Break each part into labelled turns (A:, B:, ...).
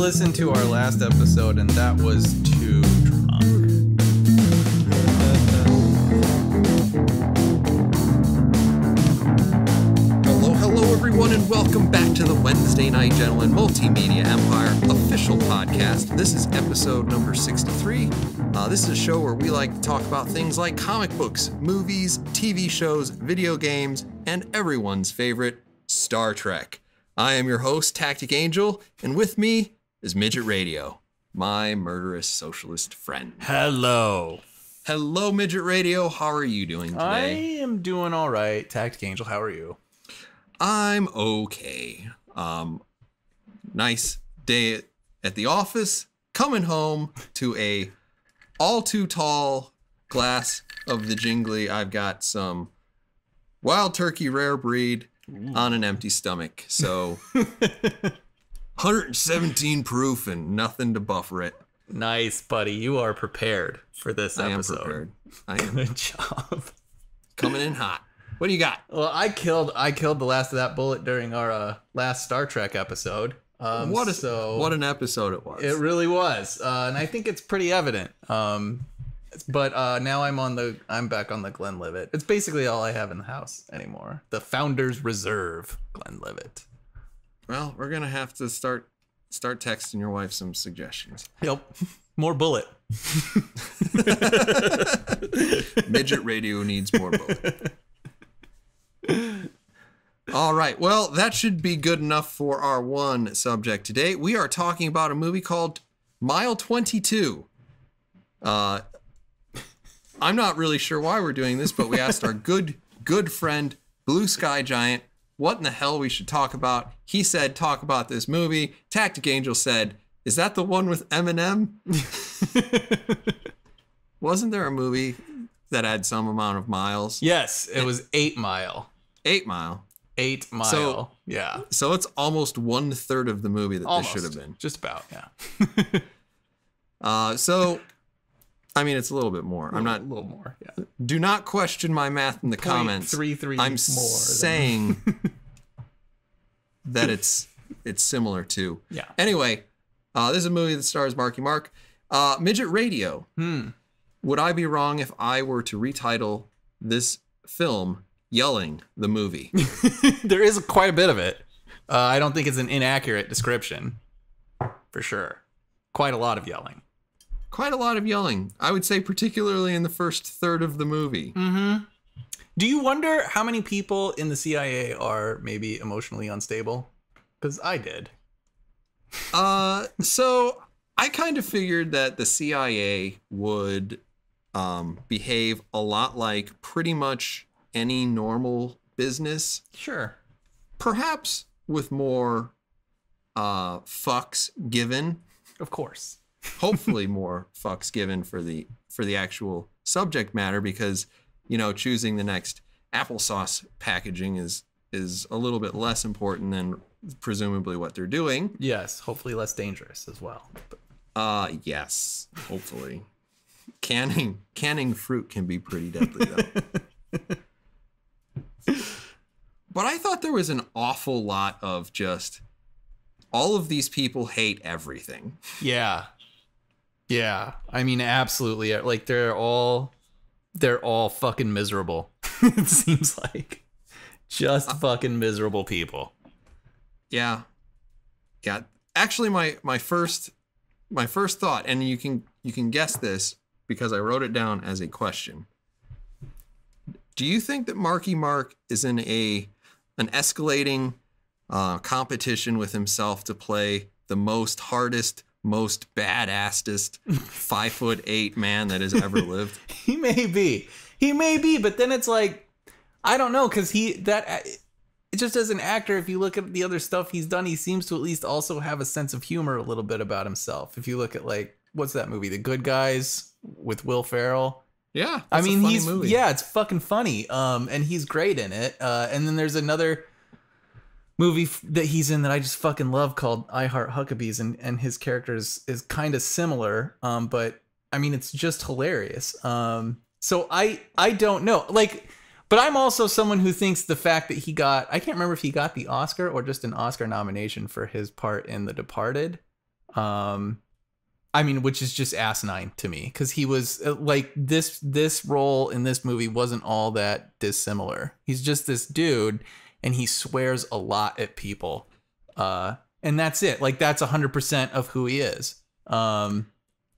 A: listened to our last episode, and that was too drunk.
B: Hello, everyone, and welcome back to the Wednesday Night Gentlemen Multimedia Empire official podcast. This is episode number 63. This is a show where we like to talk about things like comic books, movies, TV shows, video games, and everyone's favorite, Star Trek. I am your host, Tactic Angel, and with me is Midget Radio, my murderous socialist friend.
A: Hello.
B: Hello, Midget Radio. How are you doing today?
A: I am doing all right. Tactic Angel, how are you?
B: I'm okay. Nice day at the office. Coming home to a all too tall glass of the jingly. I've got some wild turkey rare breed on an empty stomach. So 117 proof and nothing to buffer it.
A: Nice, buddy. You are prepared for this episode.
B: I am prepared. I am.
A: Good job.
B: Coming in hot. What do you got?
A: Well, I killed the last of that bullet during our last Star Trek episode.
B: What an episode it was.
A: It really was, and I think it's pretty evident. But now I'm back on the Glenlivet. It's basically all I have in the house anymore. The Founder's Reserve Glenlivet.
B: Well, we're gonna have to start texting your wife some suggestions.
A: Yep, more bullet.
B: Midget Radio needs more bullet. All right, well, that should be good enough for our one subject today. We are talking about a movie called Mile 22. I'm not really sure why we're doing this, but we asked our good friend, Blue Sky Giant, what in the hell we should talk about. He said, talk about this movie. Tactic Angel said, is that the one with Eminem? Wasn't there a movie that had some amount of miles?
A: Yes, it was 8 Mile.
B: 8 Mile.
A: 8 Mile.
B: So,
A: yeah.
B: So it's almost 1/3 of the movie that
A: Almost.
B: This should have been.
A: Just about, yeah.
B: So, I mean, it's a little bit more. I'm not.
A: A little more, yeah.
B: Do not question my math in the comments.
A: 0.33
B: I'm
A: more
B: saying that it's similar to.
A: Yeah.
B: Anyway, this is a movie that stars Marky Mark. Midget Radio. Would I be wrong if I were to retitle this film Yelling the Movie?
A: There is quite a bit of it. I don't think it's an inaccurate description, for sure. Quite a lot of yelling.
B: Quite a lot of yelling. I would say particularly in the first third of the movie.
A: Mm-hmm. Do you wonder how many people in the CIA are maybe emotionally unstable? Because I did.
B: So I kind of figured that the CIA would behave a lot like pretty much any normal business.
A: Sure.
B: Perhaps with more fucks given.
A: Of course.
B: Hopefully more fucks given for the actual subject matter, because, you know, choosing the next applesauce packaging is a little bit less important than presumably what they're doing.
A: Yes, hopefully less dangerous as well.
B: Yes, hopefully. Canning fruit can be pretty deadly, though. But I thought there was an awful lot of just all of these people hate everything.
A: Yeah. Yeah. I mean, absolutely. Like they're all fucking miserable. It seems like just fucking miserable people.
B: Yeah. Yeah. Actually, my first thought, and you can guess this because I wrote it down as a question. Do you think that Marky Mark is in an escalating competition with himself to play the most hardest, most badassest 5'8" man that has ever lived?
A: He may be, but then it's like, I don't know, because just as an actor, if you look at the other stuff he's done, he seems to at least also have a sense of humor a little bit about himself. If you look at, like, what's that movie, The Good Guys with Will Ferrell?
B: Yeah,
A: I mean,
B: a funny movie.
A: Yeah, it's fucking funny. And he's great in it. And then there's another movie that he's in that I just fucking love called I Heart Huckabees, and his character is kind of similar. But I mean, it's just hilarious. So I don't know, like, but I'm also someone who thinks the fact that I can't remember if he got the Oscar or just an Oscar nomination for his part in The Departed. I mean, which is just asinine to me, because he was like this role in this movie wasn't all that dissimilar. He's just this dude, and he swears a lot at people, and that's it. Like that's 100% of who he is.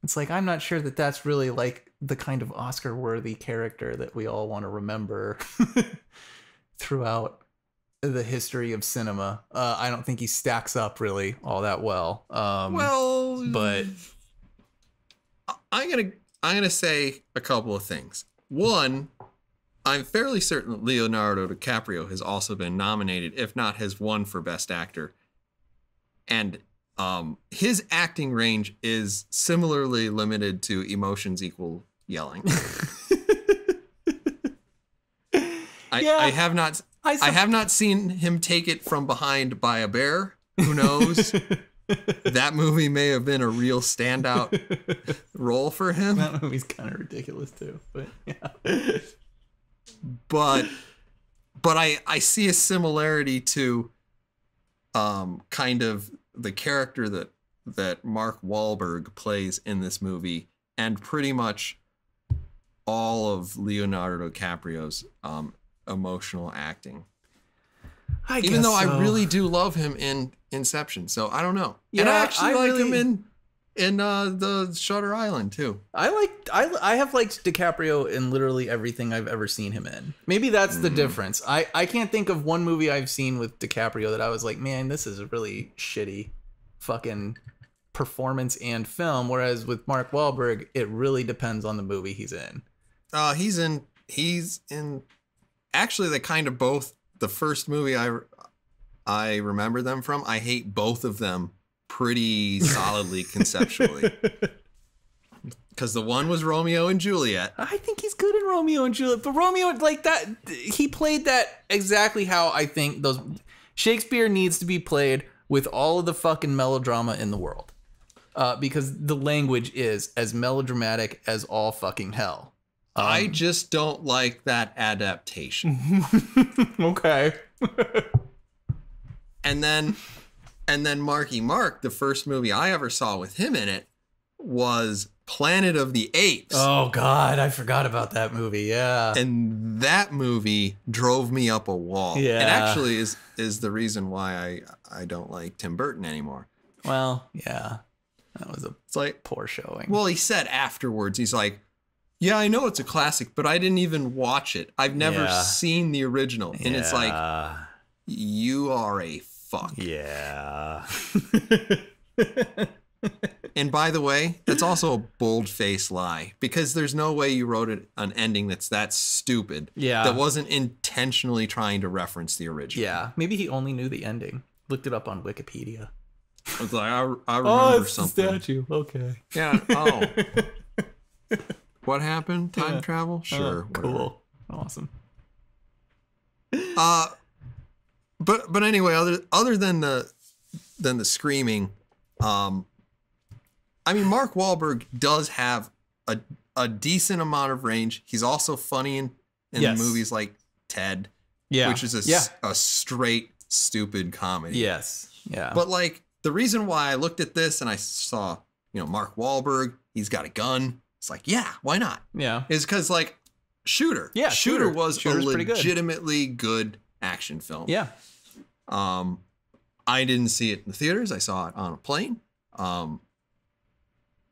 A: It's like I'm not sure that that's really like the kind of Oscar-worthy character that we all want to remember throughout the history of cinema. I don't think he stacks up really all that well. But
B: I'm gonna say a couple of things. One, I'm fairly certain that Leonardo DiCaprio has also been nominated, if not has won, for Best Actor. And his acting range is similarly limited to emotions equal yelling. I have not seen him take it from behind by a bear. Who knows? That movie may have been a real standout role for him.
A: That movie's kind of ridiculous too, but yeah.
B: But I see a similarity to kind of the character that Mark Wahlberg plays in this movie, and pretty much all of Leonardo DiCaprio's emotional acting. Even though I really do love him in Inception, so I don't know. Yeah, and I actually like him in the Shutter Island too.
A: I have liked DiCaprio in literally everything I've ever seen him in. Maybe that's the difference. I can't think of one movie I've seen with DiCaprio that I was like, man, this is a really shitty fucking performance and film. Whereas with Mark Wahlberg, it really depends on the movie he's in.
B: He's in actually the kind of both. The first movie I remember them from, I hate both of them pretty solidly conceptually. Because the one was Romeo and Juliet.
A: I think he's good in Romeo and Juliet. But Romeo, like that, he played that exactly how I think those Shakespeare needs to be played, with all of the fucking melodrama in the world. Because the language is as melodramatic as all fucking hell.
B: I just don't like that adaptation.
A: Okay.
B: And then Marky Mark, the first movie I ever saw with him in it, was Planet of the Apes.
A: Oh God, I forgot about that movie. Yeah.
B: And that movie drove me up a wall.
A: Yeah.
B: It actually is the reason why I don't like Tim Burton anymore.
A: Well, yeah. That was
B: it's like
A: poor showing.
B: Well, he said afterwards, he's like, yeah, I know it's a classic, but I didn't even watch it. I've never seen the original. And it's like, you are a fuck.
A: Yeah.
B: And by the way, that's also a bold-faced lie, because there's no way you wrote an ending that's that stupid.
A: Yeah.
B: That wasn't intentionally trying to reference the original.
A: Yeah. Maybe he only knew the ending. Looked it up on Wikipedia.
B: I was like, I remember something.
A: Oh, statue. Okay.
B: Yeah. Oh. What happened? Time travel? Sure.
A: Cool. Awesome.
B: But anyway, other than the screaming, I mean, Mark Wahlberg does have a decent amount of range. He's also funny in movies like Ted, which is a straight stupid comedy.
A: Yes. Yeah.
B: But like the reason why I looked at this and I saw, Mark Wahlberg, he's got a gun. It's like, yeah, why not?
A: Yeah.
B: Is because like Shooter.
A: Yeah.
B: Shooter was a legitimately good action film.
A: Yeah.
B: I didn't see it in the theaters. I saw it on a plane.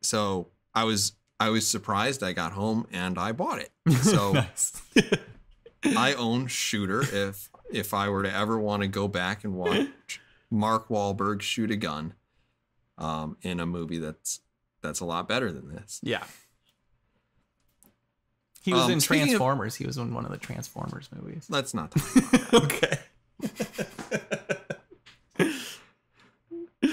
B: So I was surprised. I got home and I bought it. So
A: Nice.
B: I own Shooter if I were to ever want to go back and watch Mark Wahlberg shoot a gun in a movie that's a lot better than this.
A: Yeah. He was in Transformers. He was in one of the Transformers movies.
B: Let's not talk about that.
A: Okay.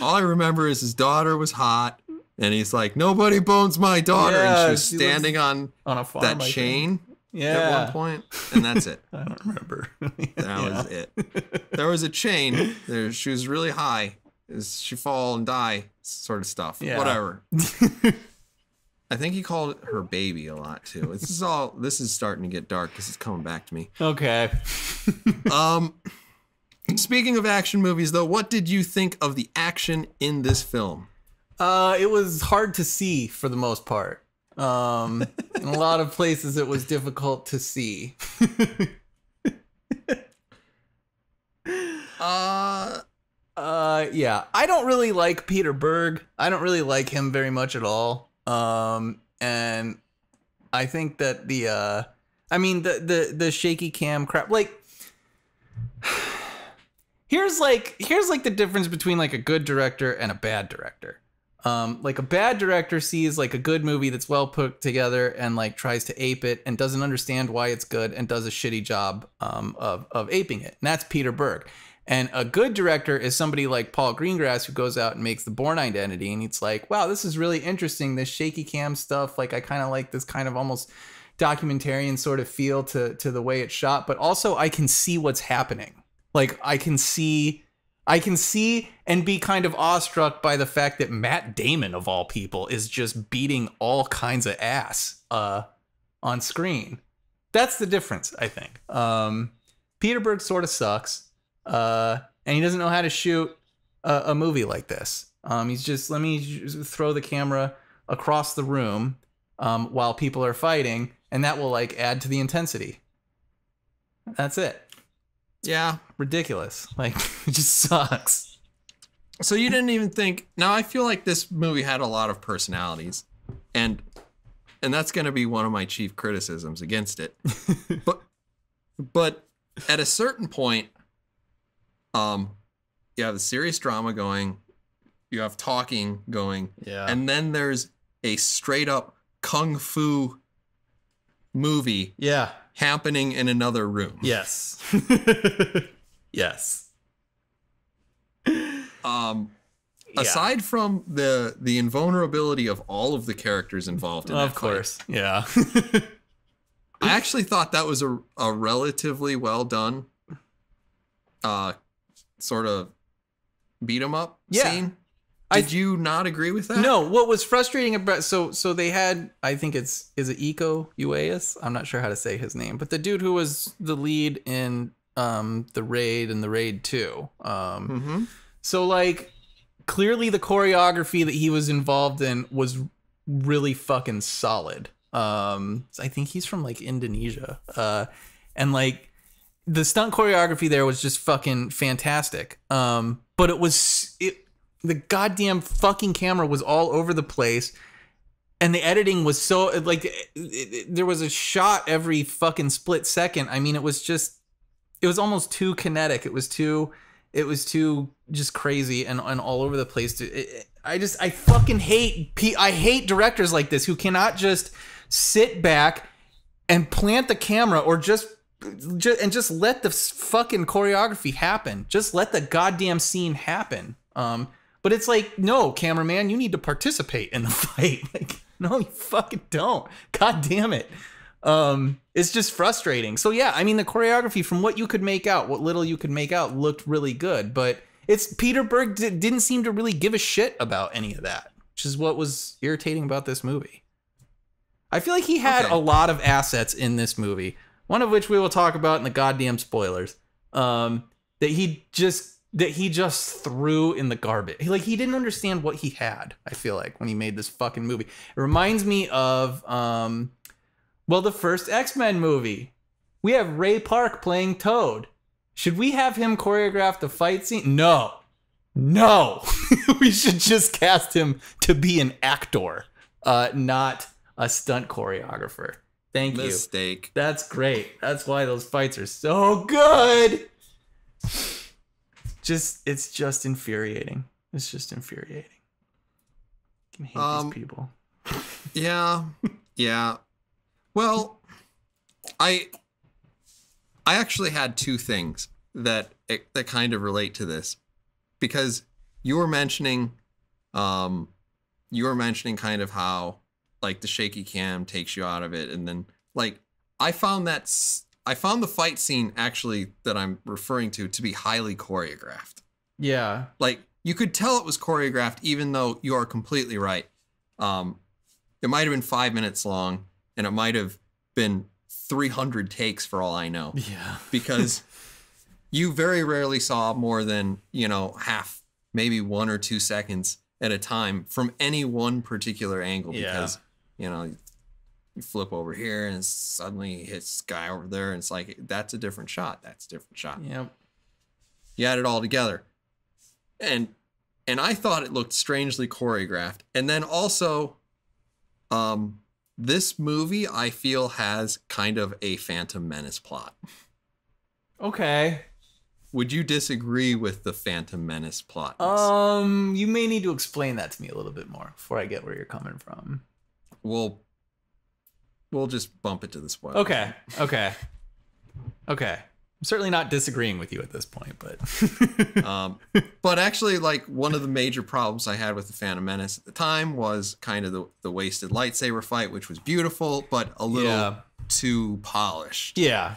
B: All I remember is his daughter was hot, and he's like, nobody bones my daughter.
A: Yeah,
B: and she was standing on
A: a farm,
B: that chain
A: at
B: one point, and that's it.
A: I don't remember.
B: That was it. There was a chain. She was really high. She fall and die sort of stuff.
A: Yeah.
B: Whatever. I think he called her baby a lot too. This is starting to get dark because it's coming back to me.
A: Okay.
B: Speaking of action movies, though, what did you think of the action in this film?
A: It was hard to see for the most part. In a lot of places, it was difficult to see. Yeah. I don't really like Peter Berg. I don't really like him very much at all. And I think that the shaky cam crap, like, here's the difference between like a good director and a bad director. Like a bad director sees like a good movie that's well put together and like tries to ape it and doesn't understand why it's good and does a shitty job of aping it. And that's Peter Berg. And a good director is somebody like Paul Greengrass, who goes out and makes The Bourne Identity, and it's like, wow, this is really interesting, this shaky cam stuff. Like, I kind of like this kind of almost documentarian sort of feel to the way it's shot, but also I can see what's happening. Like, I can see and be kind of awestruck by the fact that Matt Damon, of all people, is just beating all kinds of ass on screen. That's the difference, I think. Peter Berg sort of sucks. And he doesn't know how to shoot a movie like this. He's just, let me throw the camera across the room while people are fighting, and that will like add to the intensity. That's it.
B: Yeah.
A: Ridiculous. Like, it just sucks.
B: So you didn't even think... Now, I feel like this movie had a lot of personalities, and that's going to be one of my chief criticisms against it. But at a certain point... you have the serious drama going, you have talking going,
A: yeah,
B: and then there's a straight up kung fu movie,
A: yeah,
B: happening in another room.
A: Yes. Yes.
B: Aside from the invulnerability of all of the characters involved in that
A: of course,
B: fight,
A: yeah.
B: I actually thought that was a relatively well done sort of beat 'em up scene. Did you not agree with that?
A: No, what was frustrating about so they had, I think is it Iko Uwais? I'm not sure how to say his name, but the dude who was the lead in the Raid and the Raid 2. So like clearly the choreography that he was involved in was really fucking solid. I think he's from like Indonesia. And like the stunt choreography there was just fucking fantastic. But the goddamn fucking camera was all over the place, and the editing was so like there was a shot every fucking split second. I mean, it was almost too kinetic. It was too just crazy and all over the place. I fucking hate directors like this who cannot just sit back and plant the camera or just let the fucking choreography happen. Just let the goddamn scene happen. But it's like, no, cameraman, you need to participate in the fight. Like, no, you fucking don't. God damn it. It's just frustrating. So yeah, I mean, the choreography, from what you could make out, what little you could make out, looked really good. But Peter Berg didn't seem to really give a shit about any of that, which is what was irritating about this movie. I feel like he had a lot of assets in this movie, one of which we will talk about in the goddamn spoilers, that he just threw in the garbage. He didn't understand what he had, I feel like, when he made this fucking movie. It reminds me of, the first X-Men movie. We have Ray Park playing Toad. Should we have him choreograph the fight scene? No. We should just cast him to be an actor, not a stunt choreographer. Thank you.
B: Mistake.
A: That's great. That's why those fights are so good. It's just infuriating. It's just infuriating. I can hate these people.
B: Yeah. Well, I actually had two things that kind of relate to this, because you were mentioning kind of how like the shaky cam takes you out of it, and then like I found the fight scene actually that I'm referring to be highly choreographed.
A: Yeah.
B: Like you could tell it was choreographed, even though you are completely right. It might have been 5 minutes long, and it might have been 300 takes for all I know.
A: Yeah.
B: Because you very rarely saw more than, half, maybe 1 or 2 seconds at a time from any one particular angle because, you know, you flip over here and suddenly hits guy over there and it's like, that's a different shot. That's a different shot.
A: Yep.
B: You add it all together. And I thought it looked strangely choreographed. And then also, this movie, I feel, has kind of a Phantom Menace plot.
A: Okay.
B: Would you disagree with the Phantom Menace plot?
A: You may need to explain that to me a little bit more before I get where you're coming from.
B: We'll just bump it to the spoiler.
A: Okay. I'm certainly not disagreeing with you at this point, but
B: but actually, like, one of the major problems I had with the Phantom Menace at the time was kind of the wasted lightsaber fight, which was beautiful, but a little too polished.
A: Yeah.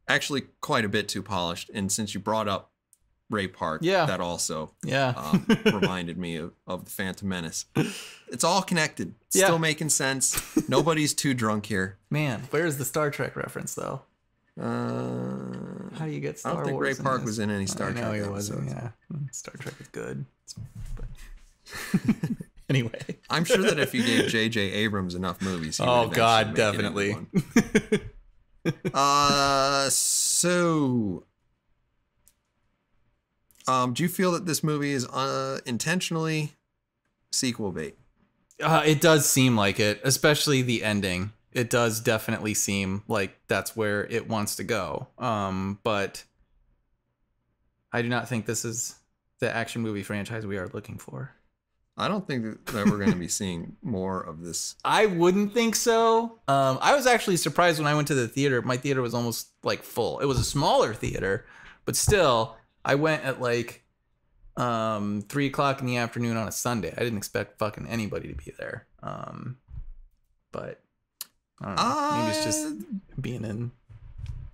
B: Actually, quite a bit too polished. And since you brought up Ray Park, that also reminded me of the Phantom Menace. It's all connected. It's still making sense. Nobody's too drunk here.
A: Man, where's the Star Trek reference, though? How do you get Star Wars?
B: I don't think Ray Park was in any Star Trek.
A: No, he wasn't. Yeah, Star Trek is good. But anyway,
B: I'm sure that if you gave J.J. Abrams enough movies, he would
A: oh god, definitely.
B: So, do you feel that this movie is intentionally sequel bait?
A: It does seem like it, especially the ending. It does definitely seem like that's where it wants to go. But I do not think this is the action movie franchise we are looking for.
B: I don't think that we're going to be seeing more of this.
A: I wouldn't think so. I was actually surprised when I went to the theater. My theater was almost like full. It was a smaller theater, but still, I went at like 3 o'clock in the afternoon on a Sunday. I didn't expect fucking anybody to be there. But I don't know. Maybe it's just being in.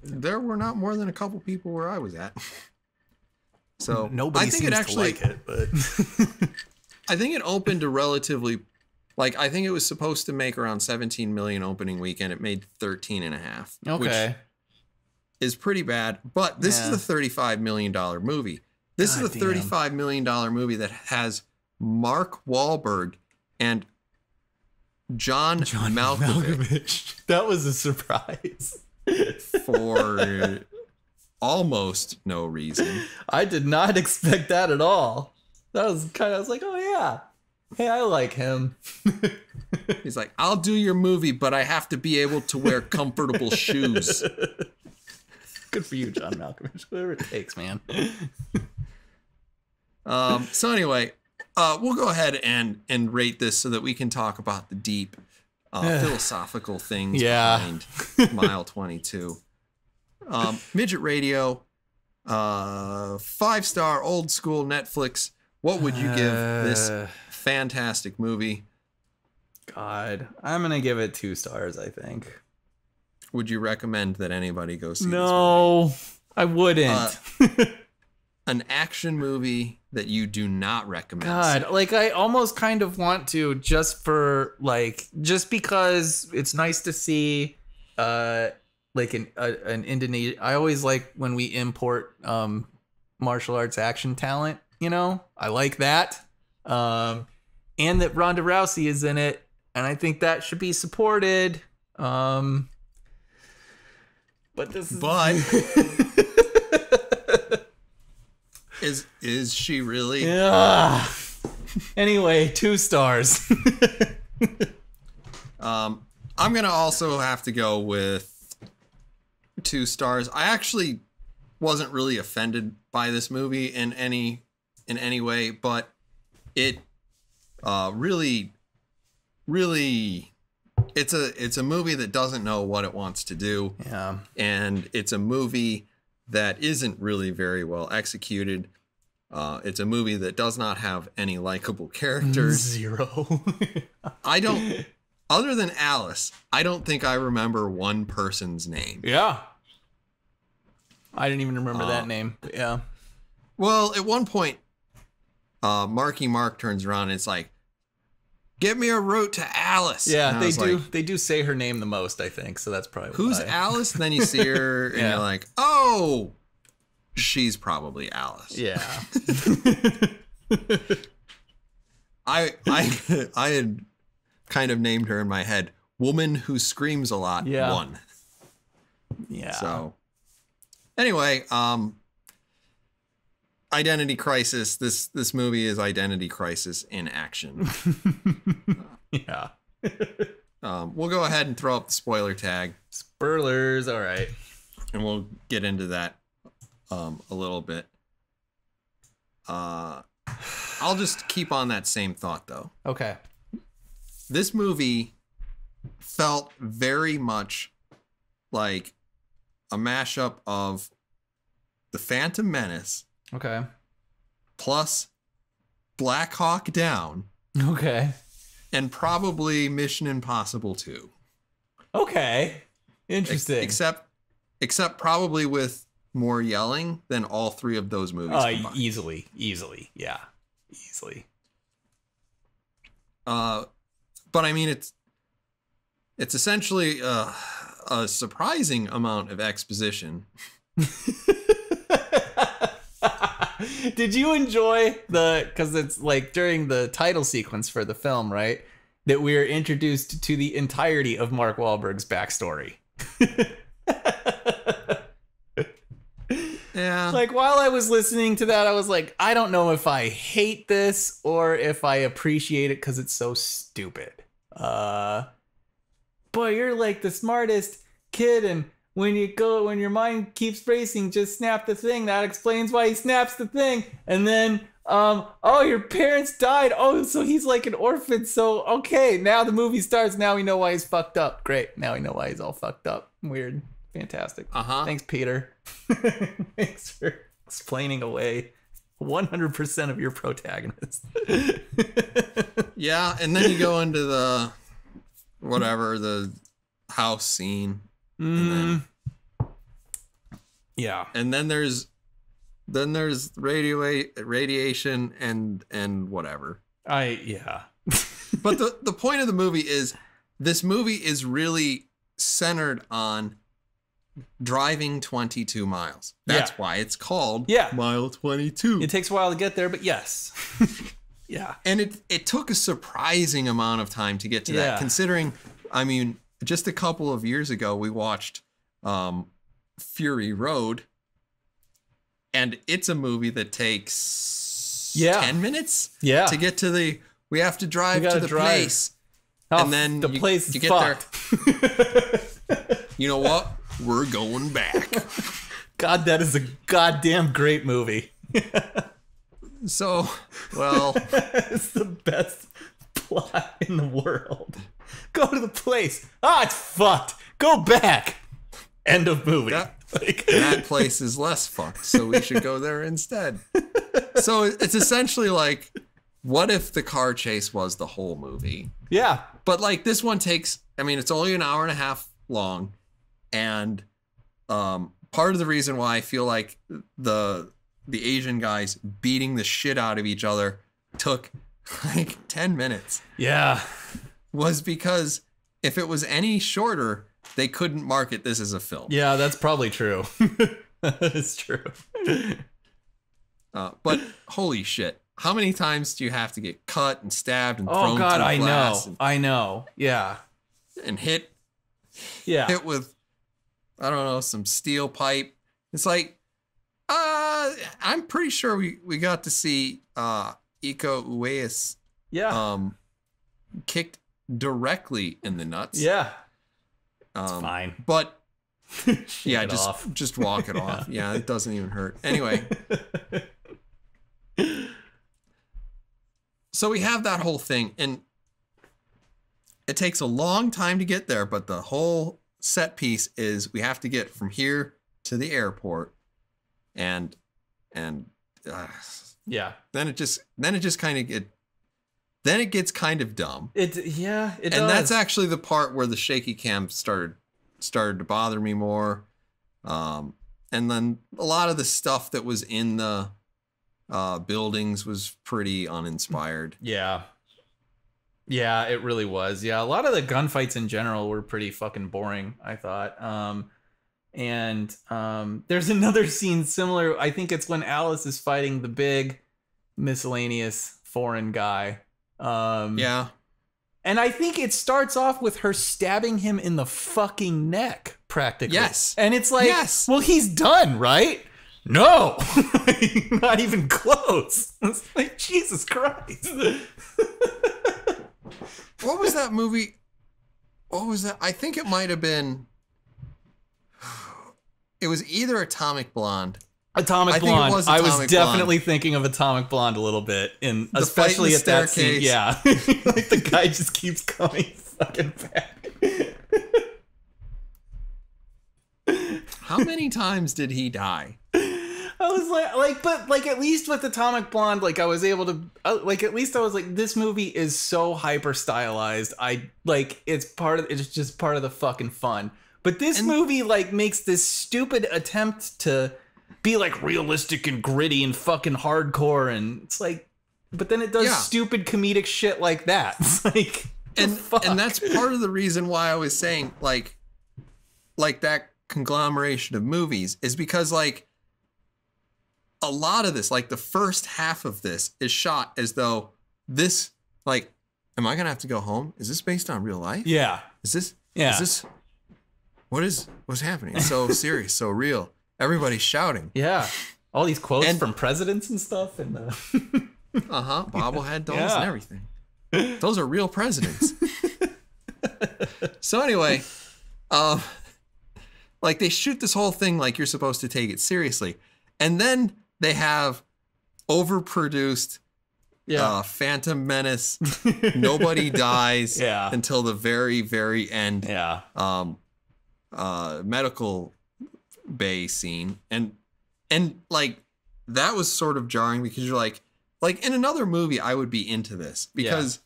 B: There were not more than a couple people where I was at. So
A: nobody seems to like it, but
B: I think it opened a relatively, like, I think it was supposed to make around 17 million opening weekend. It made 13 and a half.
A: Okay.
B: Which is pretty bad, but this is a $35 million movie. This is a $35 million movie that has Mark Wahlberg and John Malkovich.
A: That was a surprise.
B: For almost no reason.
A: I did not expect that at all. That was kind of, I was like, oh yeah. Hey, I like him.
B: He's like, I'll do your movie, but I have to be able to wear comfortable shoes.
A: Good for you, John Malkovich. Whatever it takes, man.
B: So anyway, we'll go ahead and rate this so that we can talk about the deep philosophical things behind Mile 22. Midget Radio, 5-star old school Netflix. What would you give this fantastic movie?
A: God, I'm going to give it 2 stars, I think.
B: Would you recommend that anybody go see this movie?
A: No, I wouldn't.
B: An action movie that you do not recommend.
A: God, like I almost kind of want to just because it's nice to see like an Indonesian. I always like when we import martial arts action talent, you know? I like that. And that Ronda Rousey is in it, and I think that should be supported. But this is
B: Is she really?
A: Yeah. Anyway, 2 stars.
B: I'm gonna also have to go with 2 stars. I actually wasn't really offended by this movie in any way, but it really it's a movie that doesn't know what it wants to do.
A: Yeah.
B: And it's a movie that isn't really very well executed. It's a movie that does not have any likable characters.
A: 0.
B: Other than Alice, I don't think I remember one person's name.
A: Yeah. I didn't even remember that name. But yeah.
B: Well, at one point, Marky Mark turns around and it's like, "Give me a route to Alice."
A: Yeah, they do. Like, they do say her name the most, I think. So that's probably
B: who's
A: why.
B: Alice. And then you see her, and you're like, "Oh, she's probably Alice."
A: Yeah.
B: I had kind of named her in my head Woman Who Screams a Lot 1.
A: Yeah.
B: So anyway, Identity Crisis. This movie is Identity Crisis in action.
A: Yeah.
B: We'll go ahead and throw up the spoiler tag.
A: Spoilers, all right.
B: And we'll get into that a little bit. I'll just keep on that same thought, though.
A: Okay.
B: This movie felt very much like a mashup of The Phantom Menace.
A: Okay.
B: Plus Black Hawk Down.
A: Okay.
B: And probably Mission Impossible 2.
A: Okay. Interesting.
B: Except probably with more yelling than all three of those movies combined.
A: Easily. Yeah. Easily.
B: But I mean, it's essentially a surprising amount of exposition.
A: Did you enjoy because it's like during the title sequence for the film, right? That we are introduced to the entirety of Mark Wahlberg's backstory.
B: Yeah.
A: Like while I was listening to that, I was like, I don't know if I hate this or if I appreciate it because it's so stupid. Boy, you're like the smartest kid, and when your mind keeps racing, just snap the thing. That explains why he snaps the thing. And then, oh, your parents died. Oh, so he's like an orphan. So, okay, now the movie starts. Now we know why he's fucked up. Great. Now we know why he's all fucked up. Weird. Fantastic. Thanks, Peter. Thanks for explaining away 100% of your protagonist.
B: Yeah, and then you go into the house scene. And then there's radiation and whatever. But the point of the movie is this movie is really centered on driving 22 miles. That's why it's called Mile 22.
A: It takes a while to get there, but yes. Yeah.
B: And it took a surprising amount of time to get to that, considering, I mean, just a couple of years ago, we watched Fury Road, and it's a movie that takes 10 minutes to get to we have to drive to the place. And then
A: the place
B: you
A: is
B: get
A: fucked.
B: there. You know what? We're going back.
A: God, that is a goddamn great movie.
B: So, well,
A: it's the best plot in the world. Go to the place. It's fucked. Go back. End of movie.
B: That place is less fucked, so we should go there instead. So it's essentially like, what if the car chase was the whole movie?
A: Yeah.
B: But like this one takes, I mean, it's only an hour and a half long. And part of the reason why I feel like the Asian guys beating the shit out of each other took like 10 minutes.
A: Yeah.
B: Was because if it was any shorter, they couldn't market this as a film.
A: Yeah, that's probably true. It's true.
B: But holy shit. How many times do you have to get cut and stabbed and thrown through
A: I
B: glass?
A: I know. Yeah.
B: And hit with, I don't know, some steel pipe. It's like, I'm pretty sure we got to see Iko Uwais kicked directly in the nuts.
A: Yeah. It's fine.
B: But yeah, just walk it off. Yeah, it doesn't even hurt. Anyway. So we have that whole thing, and it takes a long time to get there, but the whole set piece is we have to get from here to the airport, and then it just kind of gets kind of dumb.
A: It does.
B: And that's actually the part where the shaky cam started to bother me more. And then a lot of the stuff that was in the buildings was pretty uninspired.
A: Yeah, it really was. Yeah, a lot of the gunfights in general were pretty fucking boring, I thought. And there's another scene similar. I think it's when Alice is fighting the big miscellaneous foreign guy.
B: Yeah.
A: And I think it starts off with her stabbing him in the fucking neck, practically.
B: Yes.
A: And it's like,
B: Yes.
A: well, he's done, right? No. Not even close. It's like, Jesus Christ.
B: What was that movie? What was that? I think it might have been... It was either Atomic Blonde.
A: Atomic Blonde. I was definitely thinking of Atomic Blonde a little bit, especially at that scene. Yeah, like the guy just keeps coming fucking back.
B: How many times did he die?
A: I was but at least with Atomic Blonde, like I was able to, at least I was like, this movie is so hyper stylized. It's just part of the fucking fun. But this movie like makes this stupid attempt to be like realistic and gritty and fucking hardcore, and it's like, but then it does stupid comedic shit like that. It's like,
B: and that's part of the reason why I was saying like that conglomeration of movies is because like a lot of this, like the first half of this is shot as though this, like, am I gonna have to go home? Is this based on real life?
A: Yeah.
B: Is this what's happening? It's so serious, so real. Everybody's shouting.
A: Yeah. All these quotes from presidents and stuff. And
B: bobblehead dolls and everything. Those are real presidents. So anyway, like they shoot this whole thing like you're supposed to take it seriously. And then they have overproduced Phantom Menace. Nobody dies until the very, very end.
A: Yeah.
B: Medical bay scene, and like that was sort of jarring because you're like in another movie I would be into this because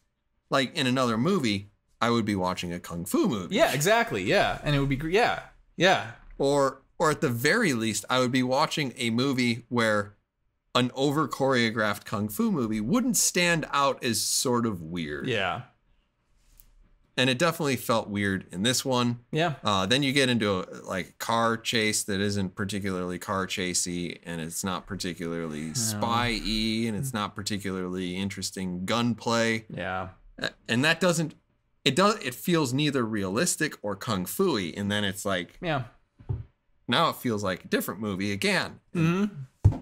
B: like in another movie I would be watching a kung fu movie.
A: Yeah, exactly. Yeah, and it would be yeah.
B: Or at the very least I would be watching a movie where an over choreographed kung fu movie wouldn't stand out as sort of weird.
A: Yeah.
B: And it definitely felt weird in this one.
A: Yeah.
B: Then you get into a car chase that isn't particularly car chasey, and it's not particularly spy-y, and it's not particularly interesting gunplay.
A: Yeah.
B: And that it feels neither realistic or kung fu-y, and then it's like, now it feels like a different movie again.
A: Mm-hmm.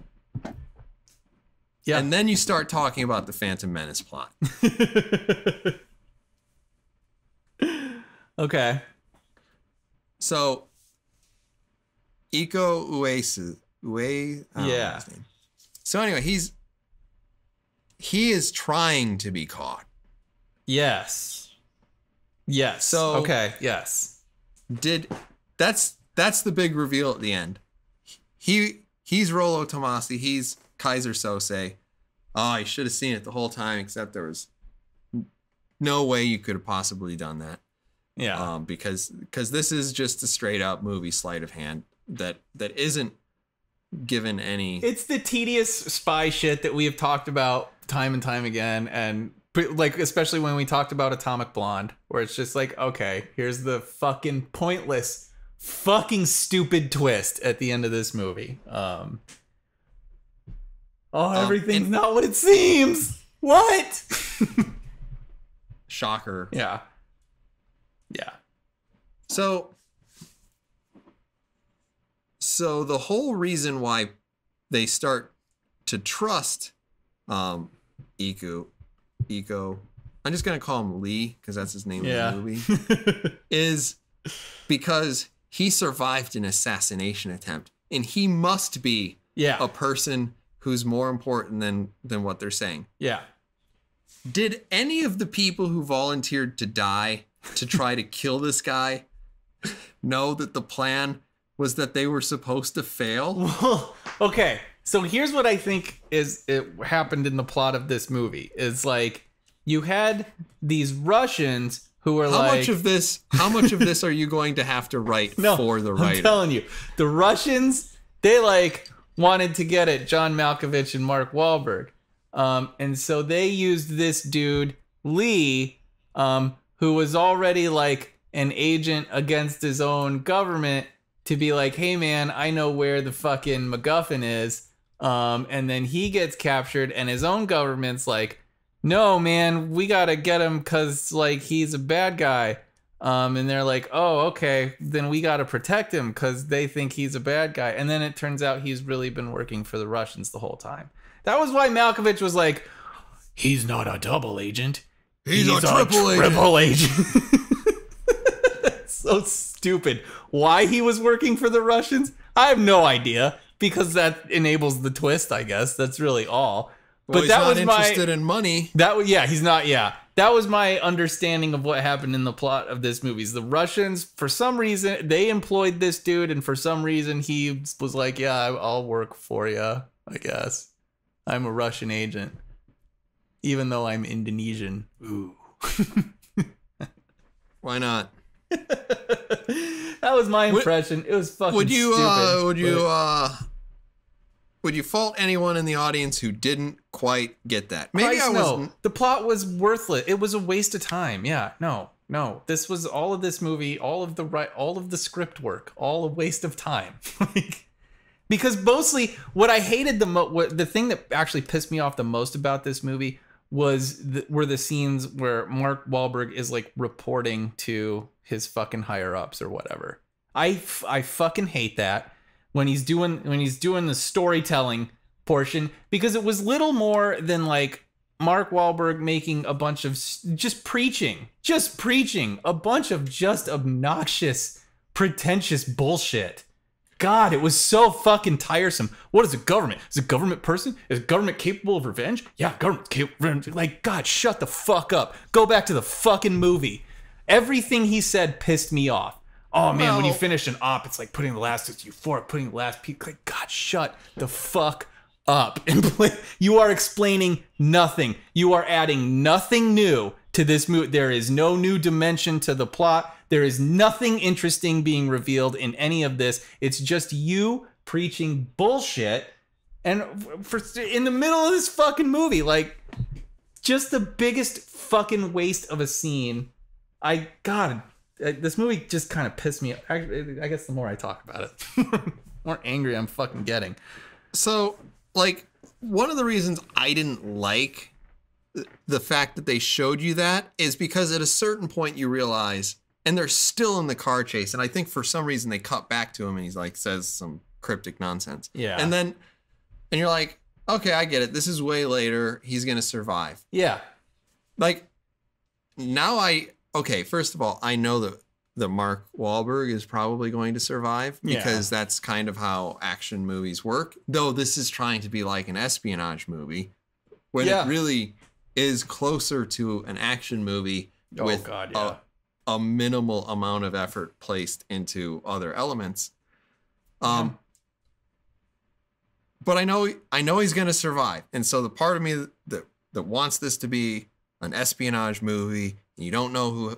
A: Yeah.
B: And then you start talking about the Phantom Menace plot.
A: Okay.
B: So, Iko Uwais.
A: Yeah.
B: So anyway, he is trying to be caught.
A: Yes.
B: So
A: okay. Yes.
B: That's the big reveal at the end. He's Rollo Tomasi. He's Kaiser Sose. Oh, you should have seen it the whole time, except there was no way you could have possibly done that.
A: Yeah.
B: Because this is just a straight up movie sleight of hand that isn't given any.
A: It's the tedious spy shit that we have talked about time and time again, and like especially when we talked about Atomic Blonde, where it's just like, okay, here's the fucking pointless, fucking stupid twist at the end of this movie. Everything's not what it seems. What?
B: Shocker.
A: Yeah.
B: So the whole reason why they start to trust Iko, I'm just going to call him Lee because that's his name in the movie, is because he survived an assassination attempt and he must be a person who's more important than what they're saying.
A: Yeah.
B: Did any of the people who volunteered to die to try to kill this guy know that the plan was that they were supposed to fail?
A: Well, okay. So here's what I think happened in the plot of this movie. Is like you had these Russians who were
B: how much of this are you going to have to write for the writer?
A: I'm telling you. The Russians, they like wanted to get at John Malkovich and Mark Wahlberg. And so they used this dude, Lee, who was already like an agent against his own government, to be like, hey man, I know where the fucking MacGuffin is. And then he gets captured, and his own government's like, no, man, we gotta get him because, like, he's a bad guy. And they're like, oh, okay, then we gotta protect him because they think he's a bad guy. And then it turns out he's really been working for the Russians the whole time. That was why Malkovich was like, he's not a double agent.
B: He's a triple
A: agent. So stupid. Why he was working for the Russians? I have no idea. Because that enables the twist, I guess. That's really all.
B: Well,
A: but that
B: not
A: was
B: interested in money.
A: That was he's not. Yeah, that was my understanding of what happened in the plot of this movie. The Russians, for some reason, they employed this dude, and for some reason, he was like, "Yeah, I'll work for you. I guess I'm a Russian agent, even though I'm Indonesian." Ooh.
B: Why not?
A: That was my impression. It was fucking stupid.
B: Would you fault anyone in the audience who didn't quite get that?
A: Maybe I was. The plot was worthless. It was a waste of time. Yeah, no. This was all of this movie, all of the script work, all a waste of time. Because mostly, what I hated the thing that actually pissed me off the most about this movie were the scenes where Mark Wahlberg is like reporting to his fucking higher ups or whatever. I fucking hate that. When he's doing the storytelling portion, because it was little more than like Mark Wahlberg making a bunch of just preaching a bunch of just obnoxious, pretentious bullshit. God, it was so fucking tiresome. What is a government? Is a government person? Is a government capable of revenge? Yeah, government's capable of revenge. Like, God, shut the fuck up. Go back to the fucking movie. Everything he said pissed me off. Oh man, when you finish an op, it's like putting the last euphoric, putting the last peak. Like, God, shut the fuck up. And you are explaining nothing. You are adding nothing new to this movie. There is no new dimension to the plot. There is nothing interesting being revealed in any of this. It's just you preaching bullshit, and in the middle of this fucking movie, like, just the biggest fucking waste of a scene. This movie just kind of pissed me off. I guess the more I talk about it, the more angry I'm fucking getting.
B: So, like, one of the reasons I didn't like the fact that they showed you that is because at a certain point you realize, and they're still in the car chase, and I think for some reason they cut back to him and he's like, says some cryptic nonsense.
A: Yeah.
B: And you're like, okay, I get it. This is way later. He's going to survive.
A: Yeah.
B: Like, now first of all, I know that Mark Wahlberg is probably going to survive because that's kind of how action movies work. Though this is trying to be like an espionage movie, when it really is closer to an action movie with a minimal amount of effort placed into other elements. But I know he's going to survive. And so the part of me that wants this to be an espionage movie, and you don't know who,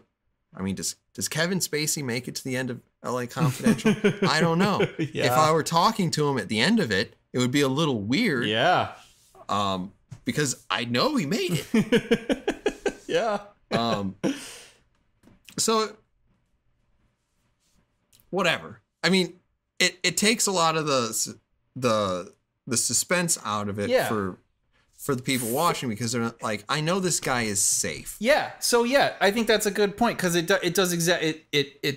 B: I mean, does Kevin Spacey make it to the end of LA Confidential? I don't know.
A: Yeah.
B: If I were talking to him at the end of it, it would be a little weird.
A: Yeah.
B: Because I know he made it.
A: Yeah.
B: So whatever. I mean, it takes a lot of the suspense out of it for the people watching, because they're not like, I know this guy is safe.
A: Yeah. So I think that's a good point, because it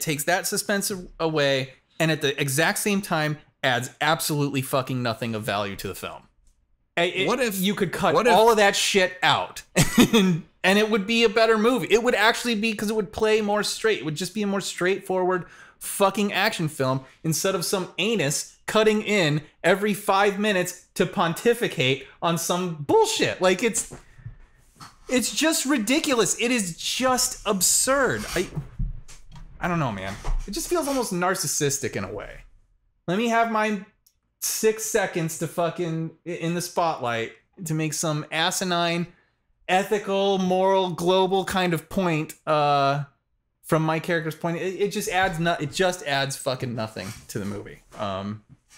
A: takes that suspense away, and at the exact same time adds absolutely fucking nothing of value to the film. What if you could cut all of that shit out and it would be a better movie? It would actually be, because it would play more straight. It would just be a more straightforward fucking action film instead of some anus cutting in every 5 minutes to pontificate on some bullshit. Like, it's just ridiculous. It is just absurd. I don't know, man. It just feels almost narcissistic in a way. Let me have my 6 seconds to fucking in the spotlight to make some asinine, ethical, moral, global kind of point from my character's point. It just adds fucking nothing to the movie.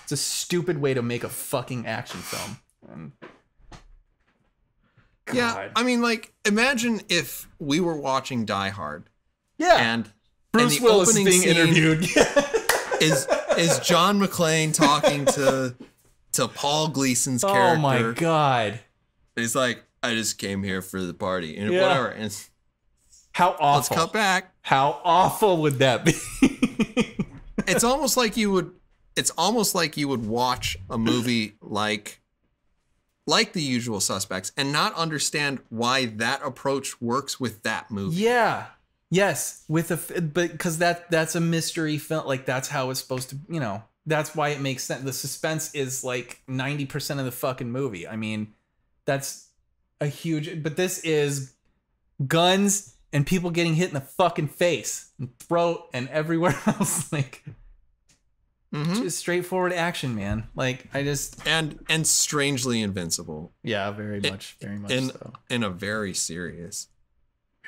A: It's a stupid way to make a fucking action film.
B: Yeah, I mean, like, imagine if we were watching Die Hard.
A: Yeah.
B: And
A: Bruce Willis is being interviewed.
B: is John McClane talking to to Paul Gleason's
A: Oh
B: character.
A: my God.
B: He's like, I just came here for the party and
A: Yeah.
B: whatever. And
A: How awful.
B: let's cut back.
A: How awful would that be?
B: It's almost like you would watch a movie like The Usual Suspects and not understand why that approach works with that movie.
A: Yeah. Yes. But because that's a mystery film. Like that's how it's supposed to, that's why it makes sense. The suspense is like 90% of the fucking movie. I mean, that's a huge, but this is guns and people getting hit in the fucking face and throat and everywhere else. Like, just straightforward action, man. Like, I just...
B: And strangely invincible.
A: Yeah, very much so.
B: In a very serious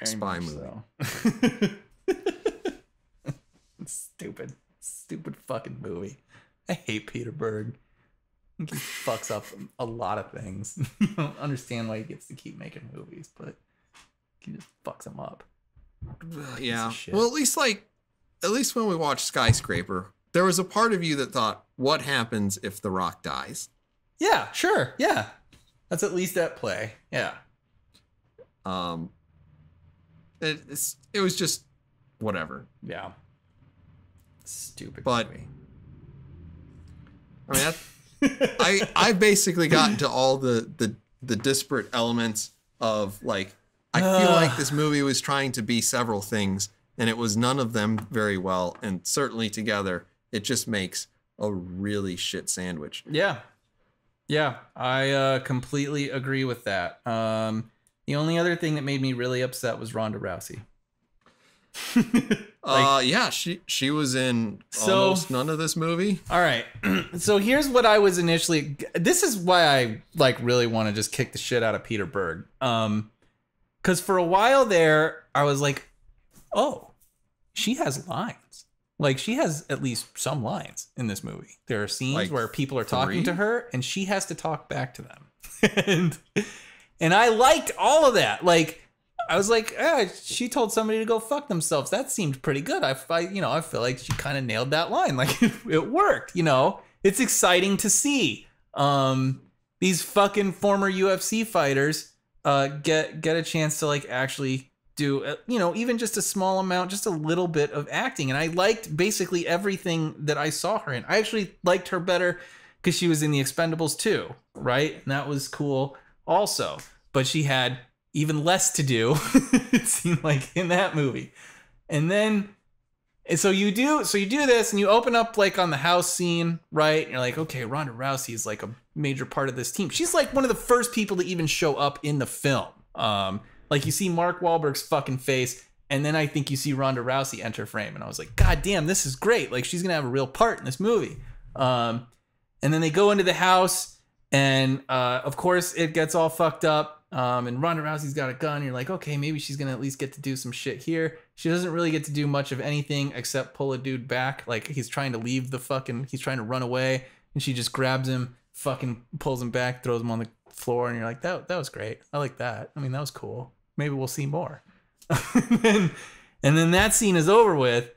B: spy movie.
A: So. Stupid fucking movie. I hate Peter Berg. I think he fucks up a lot of things. I don't understand why he gets to keep making movies, but he just fucks them up.
B: Yeah. Well, at least when we watched Skyscraper, there was a part of you that thought, what happens if The Rock dies?
A: Yeah, sure. Yeah. That's at least at play. Yeah.
B: It was just whatever.
A: Yeah. Stupid
B: but
A: movie.
B: I mean, I've basically gotten to all the disparate elements of like, I feel like this movie was trying to be several things and it was none of them very well. And certainly together, it just makes a really shit sandwich.
A: Yeah. Yeah. I completely agree with that. The only other thing that made me really upset was Ronda Rousey.
B: Yeah, she was in almost none of this movie.
A: All right. So here's what I was initially, this is why I like really want to just kick the shit out of Peter Berg. Cause for a while there, I was like, oh, she has lines. Like she has at least some lines in this movie. There are scenes like where people are talking to her and she has to talk back to them. and I liked all of that. Like, I was like, she told somebody to go fuck themselves. That seemed pretty good. I feel like she kind of nailed that line. Like it worked, It's exciting to see these fucking former UFC fighters get a chance to like actually do, even just a small amount, just a little bit of acting. And I liked basically everything that I saw her in. I actually liked her better because she was in The Expendables 2, right? And that was cool also. But she had even less to do, it seemed like, in that movie. And so you do this and you open up like on the house scene, right? And you're like, okay, Ronda Rousey is like a major part of this team. She's like one of the first people to even show up in the film. Like you see Mark Wahlberg's fucking face, and then I think you see Ronda Rousey enter frame, and I was like, God damn, this is great. Like she's gonna have a real part in this movie. And then they go into the house, and of course it gets all fucked up. And Ronda Rousey's got a gun. You're like, okay, maybe she's gonna at least get to do some shit here. She doesn't really get to do much of anything except pull a dude back. Like he's trying to run away, and she just grabs him, fucking pulls him back, throws him on the floor, and you're like, that was great. I like that. I mean, that was cool. Maybe we'll see more. and then that scene is over with,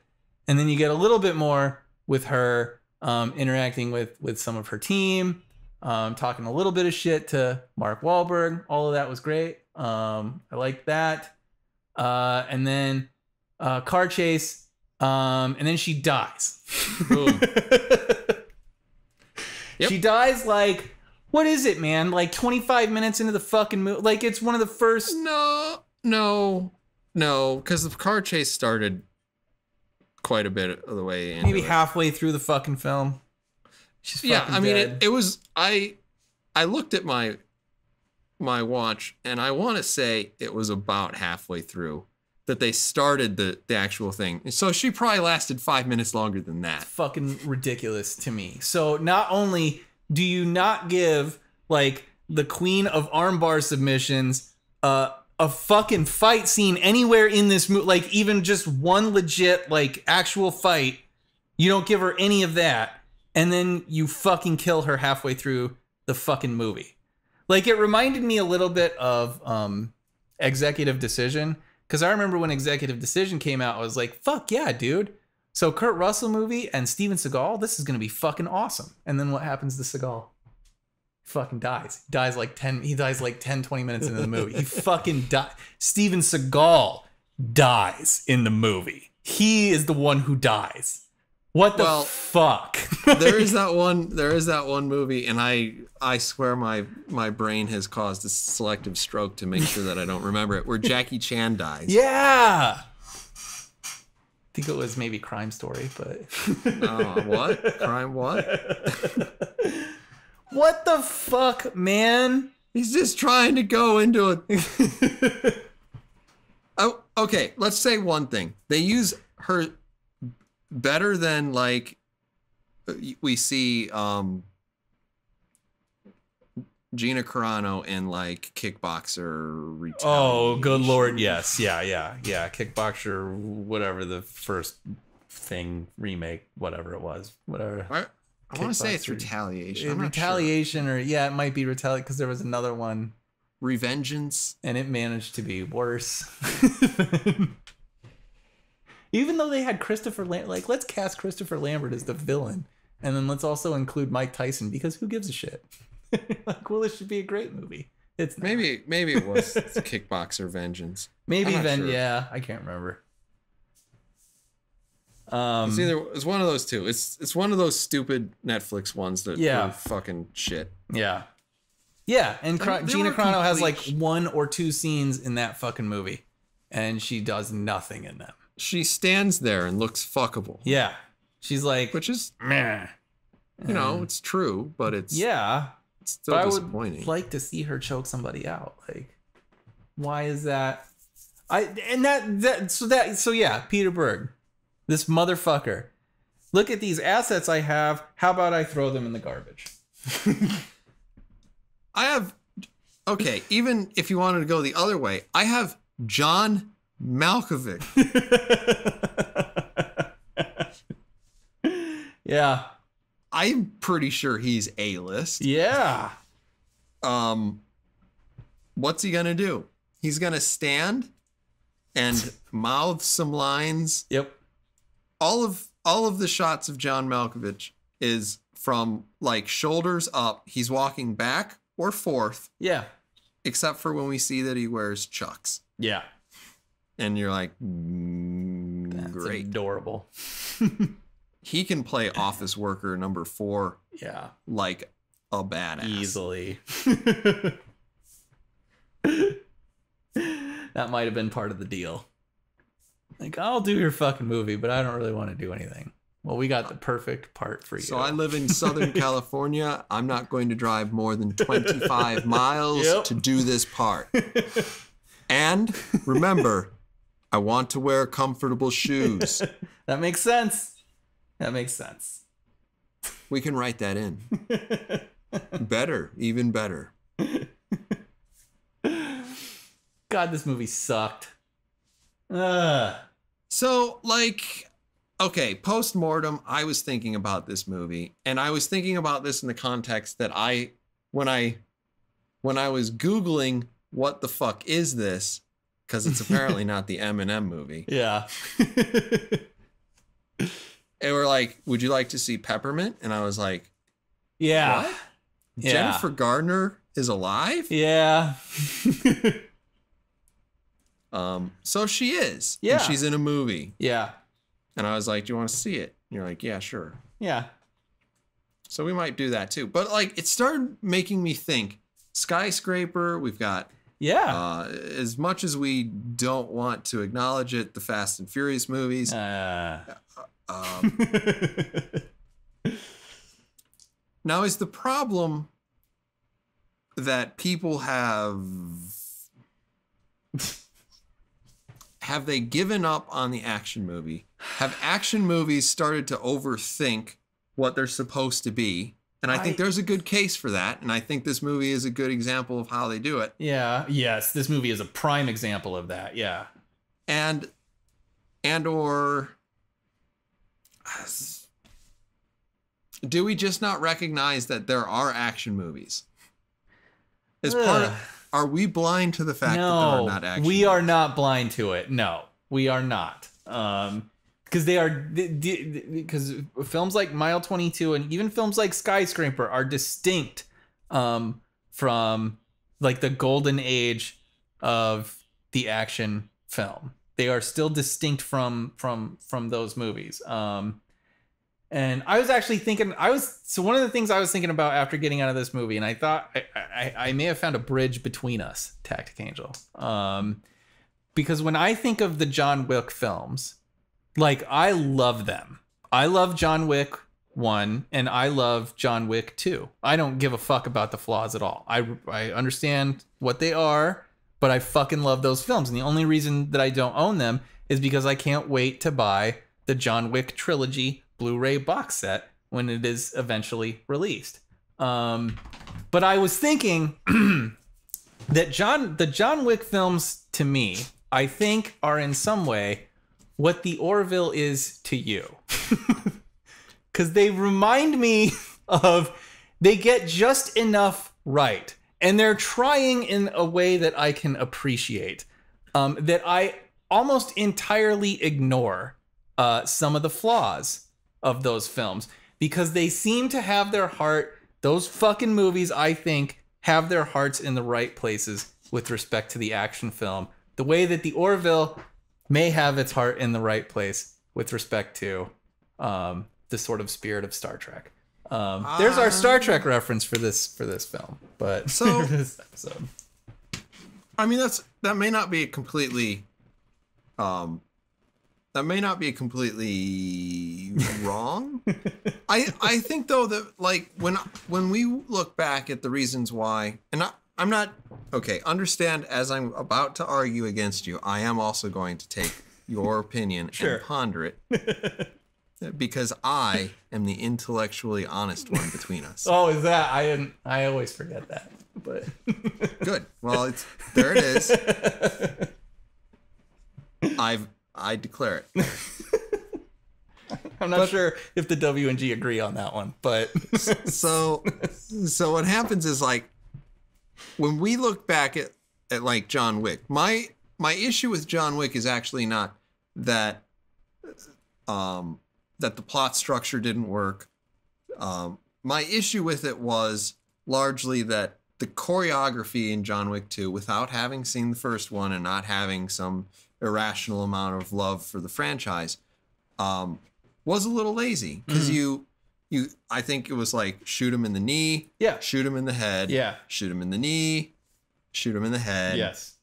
A: and then you get a little bit more with her interacting with some of her team. Talking a little bit of shit to Mark Wahlberg. All of that was great. I liked that. And then car chase. And then she dies.
B: Boom. Yep.
A: She dies like, what is it, man? Like 25 minutes into the fucking movie. Like it's one of the first.
B: No. Because the car chase started quite a bit of the way in.
A: Maybe halfway through the fucking film. She's fucking dead.
B: It was, I looked at my watch and I want to say it was about halfway through that they started the actual thing. So she probably lasted 5 minutes longer than that.
A: It's fucking ridiculous to me. So not only do you not give like the queen of armbar submissions a fucking fight scene anywhere in this movie, like even just one legit like actual fight, you don't give her any of that. And then you fucking kill her halfway through the fucking movie. Like, it reminded me a little bit of Executive Decision. Because I remember when Executive Decision came out, I was like, fuck yeah, dude. So Kurt Russell movie and Steven Seagal, this is going to be fucking awesome. And then what happens to Seagal? fucking dies. He dies like 10, 20 minutes into the movie. He fucking dies. Steven Seagal dies in the movie. He is the one who dies. What the fuck?
B: there is that one movie, and I swear my brain has caused a selective stroke to make sure that I don't remember it, where Jackie Chan dies.
A: Yeah. I think it was maybe Crime Story, but
B: what? Crime what?
A: What the fuck, man?
B: He's just trying to go into a Oh, okay, let's say one thing. They use her better than like we see Gina Carano in like Kickboxer Retaliation.
A: Oh, good lord, yes. Yeah. Kickboxer, whatever the first thing remake, whatever it was. Whatever.
B: I want to say it's Retaliation. I'm not
A: Retaliation
B: sure.
A: Or yeah, it might be Retaliation because there was another one.
B: Revengeance.
A: And it managed to be worse. Even though they had Christopher Lambert, like, let's cast Christopher Lambert as the villain. And then let's also include Mike Tyson because who gives a shit? Like, well, this should be a great movie. It's
B: maybe it was Kickboxer Vengeance.
A: Maybe sure. Yeah, I can't remember.
B: It's one of those two. It's one of those stupid Netflix ones that were fucking shit.
A: Yeah. Yeah, and Gina Carano has like 1 or 2 scenes in that fucking movie, and she does nothing in them.
B: She stands there and looks fuckable.
A: Yeah. She's like,
B: which is
A: meh.
B: You know, it's true, but it's still disappointing.
A: I would like to see her choke somebody out. Like, why is that? So yeah, Peter Berg, this motherfucker. Look at these assets I have. How about I throw them in the garbage?
B: Okay, even if you wanted to go the other way, I have John Malkovich.
A: Yeah.
B: I'm pretty sure he's A-list.
A: Yeah.
B: What's he gonna do? He's gonna stand and mouth some lines.
A: Yep.
B: All of the shots of John Malkovich is from like shoulders up. He's walking back or forth.
A: Yeah.
B: Except for when we see that he wears Chucks.
A: Yeah.
B: And you're like,
A: That's
B: great.
A: Adorable.
B: He can play office worker number 4.
A: Yeah.
B: Like a badass.
A: Easily. That might have been part of the deal. Like, I'll do your fucking movie, but I don't really want to do anything. Well, we got the perfect part for you.
B: So I live in Southern California. I'm not going to drive more than 25 miles to do this part. And remember, I want to wear comfortable shoes.
A: That makes sense. That makes sense.
B: We can write that in. Better, even better.
A: God, this movie sucked.
B: So, like, okay, post-mortem, I was thinking about this movie, and I was thinking about this in the context that when I was Googling what the fuck is this, because it's apparently not the Eminem movie.
A: Yeah.
B: And we're like, would you like to see Peppermint? And I was like,
A: yeah.
B: What?
A: Yeah.
B: Jennifer Gardner is alive?
A: Yeah.
B: So she is.
A: Yeah.
B: And she's in a movie.
A: Yeah.
B: And I was like, do you want to see it? And you're like, yeah, sure.
A: Yeah.
B: So we might do that too. But like, it started making me think. Skyscraper, we've got.
A: Yeah.
B: As much as we don't want to acknowledge it, the Fast and Furious movies. Now, is the problem that people have they given up on the action movie? Have action movies started to overthink what they're supposed to be? And I think there's a good case for that. And I think this movie is a good example of how they do it.
A: Yeah. Yes. This movie is a prime example of that. Yeah.
B: Or do we just not recognize that there are action movies? As part of, are we blind to the fact that there are not action movies?
A: We are not blind to it. No, we are not. Because because films like Mile 22 and even films like Skyscraper are distinct from like the golden age of the action film. They are still distinct from those movies. And I was actually thinking, so one of the things I was thinking about after getting out of this movie, and I thought I may have found a bridge between us, Tactic Angel. Because when I think of the John Wick films, like, I love them. I love John Wick 1 and I love John Wick 2. I don't give a fuck about the flaws at all. I understand what they are, but I fucking love those films. And the only reason that I don't own them is because I can't wait to buy the John Wick trilogy Blu-ray box set when it is eventually released. But I was thinking that the John Wick films, to me, I think are in some way what the Orville is to you. Because they remind me of, they get just enough right. And they're trying in a way that I can appreciate. That I almost entirely ignore some of the flaws of those films. Because they seem to have their heart, those fucking movies, I think, have their hearts in the right places with respect to the action film. The way that the Orville may have its heart in the right place with respect to the sort of spirit of Star Trek. There's our Star Trek reference for this film, but
B: so
A: this episode.
B: I mean, that may not be completely wrong. I think though that, like, when we look back at the reasons why, and I'm not okay, understand, as I'm about to argue against you, I am also going to take your opinion and ponder it. Because I am the intellectually honest one between us.
A: Oh, is that? I always forget that. But
B: good. Well, there it is. I declare it.
A: I'm not sure if the W and G agree on that one, but
B: so what happens is, like, when we look back at like John Wick, my issue with John Wick is actually not that that the plot structure didn't work. My issue with it was largely that the choreography in John Wick 2, without having seen the first one and not having some irrational amount of love for the franchise, was a little lazy. Because I think it was like, shoot him in the knee, shoot him in the head, shoot him in the knee, shoot him in the head,
A: yes,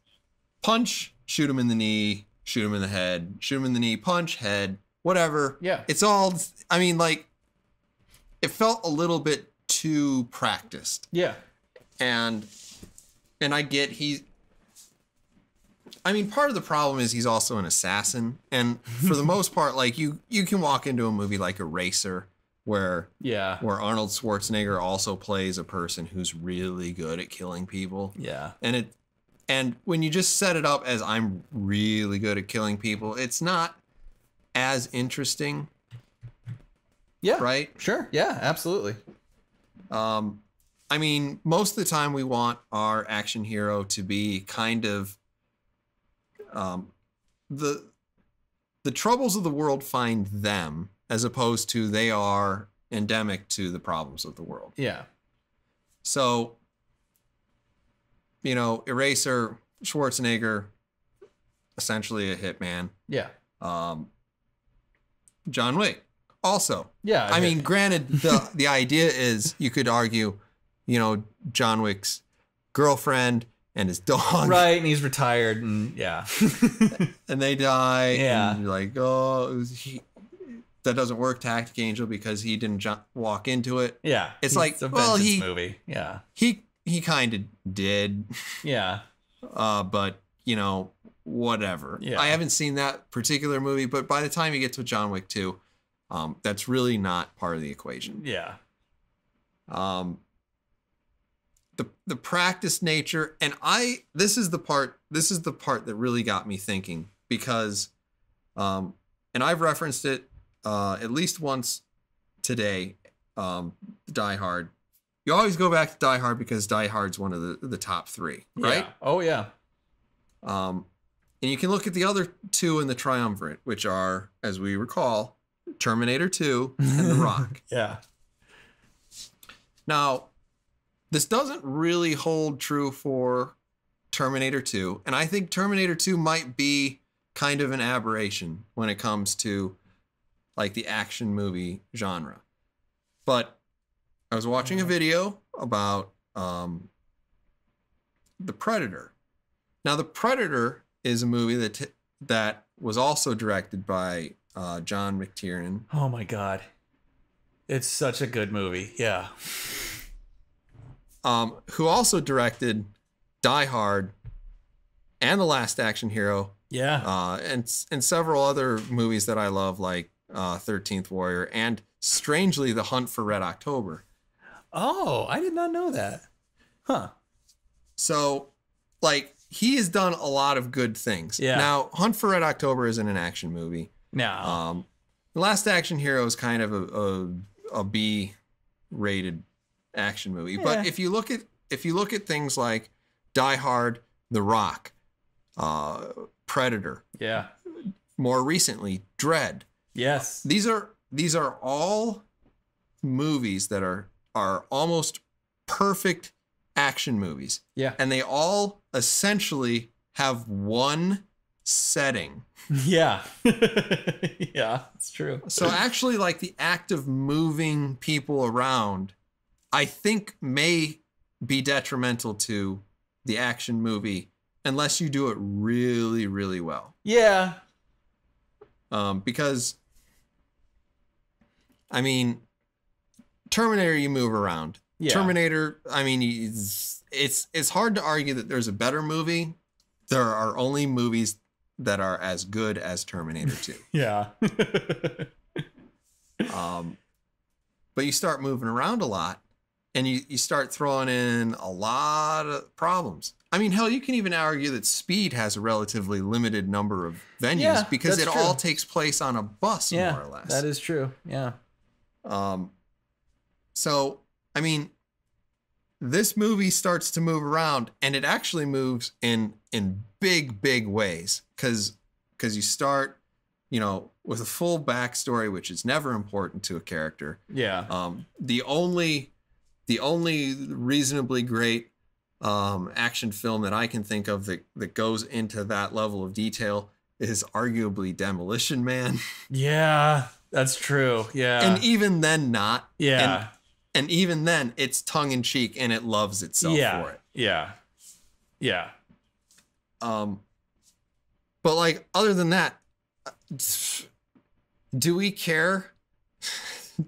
B: punch, shoot him in the knee, shoot him in the head, shoot him in the knee, punch, head, whatever.
A: Yeah.
B: It's all, I mean, like, it felt a little bit too practiced.
A: Yeah.
B: And I get part of the problem is he's also an assassin. And for the most part, like, you can walk into a movie like Eraser where Arnold Schwarzenegger also plays a person who's really good at killing people.
A: Yeah.
B: And when you just set it up as, I'm really good at killing people, it's not as interesting.
A: Yeah.
B: Right?
A: Sure. Yeah, absolutely.
B: I mean, most of the time we want our action hero to be kind of the troubles of the world find them, as opposed to they are endemic to the problems of the world.
A: Yeah.
B: So, Eraser, Schwarzenegger, essentially a hitman.
A: Yeah.
B: John Wick, also.
A: Yeah.
B: I mean, granted, the idea is, you could argue, John Wick's girlfriend and his dog.
A: Right, and he's retired, and
B: and they die.
A: Yeah.
B: And you're like, oh, that doesn't work, Tactic Angel, because he didn't walk into it.
A: Yeah.
B: It's like, well,
A: movie. Yeah.
B: He kind of did.
A: Yeah.
B: But, whatever.
A: Yeah.
B: I haven't seen that particular movie, but by the time you get to John Wick 2, that's really not part of the equation.
A: Yeah.
B: The practice nature, and this is the part that really got me thinking, because and I've referenced it at least once today, Die Hard. You always go back to Die Hard because Die Hard's one of the top three, right?
A: Yeah. Oh yeah.
B: And you can look at the other two in the triumvirate, which are, as we recall, Terminator 2 and The Rock.
A: Yeah.
B: Now, this doesn't really hold true for Terminator 2. And I think Terminator 2 might be kind of an aberration when it comes to like the action movie genre. But I was watching a video about The Predator. Now, The Predator is a movie that was also directed by John McTiernan.
A: Oh my God. It's such a good movie. Yeah.
B: Who also directed Die Hard and The Last Action Hero.
A: Yeah.
B: And several other movies that I love, like 13th Warrior and, strangely, The Hunt for Red October.
A: Oh, I did not know that. Huh.
B: So, like, he has done a lot of good things.
A: Yeah.
B: Now, Hunt for Red October isn't an action movie.
A: No.
B: The Last Action Hero is kind of a B-rated action movie.
A: Yeah.
B: But if you look at things like Die Hard, The Rock, Predator,
A: Yeah.
B: more recently, Dread.
A: Yes.
B: These are all movies that are almost perfect action movies.
A: Yeah.
B: And they all essentially have one setting.
A: Yeah. Yeah, it's true.
B: So actually, like, the act of moving people around, I think, may be detrimental to the action movie unless you do it really, really well.
A: Yeah.
B: Because, I mean, Terminator, you move around.
A: Yeah.
B: Terminator, I mean, it's hard to argue that there's a better movie. There are only movies that are as good as Terminator 2.
A: Yeah.
B: But you start moving around a lot, and you start throwing in a lot of problems. I mean, hell, you can even argue that Speed has a relatively limited number of venues because it all takes place on a bus, more or less.
A: That is true. Yeah.
B: So, I mean, this movie starts to move around, and it actually moves in big, big ways. Because you start, with a full backstory, which is never important to a character.
A: Yeah.
B: The only reasonably great action film that I can think of that goes into that level of detail is arguably Demolition Man.
A: Yeah, that's true. Yeah.
B: And even then not.
A: Yeah.
B: And even then, it's tongue-in-cheek, and it loves itself for it.
A: Yeah. Yeah.
B: But, like, other than that, do we care?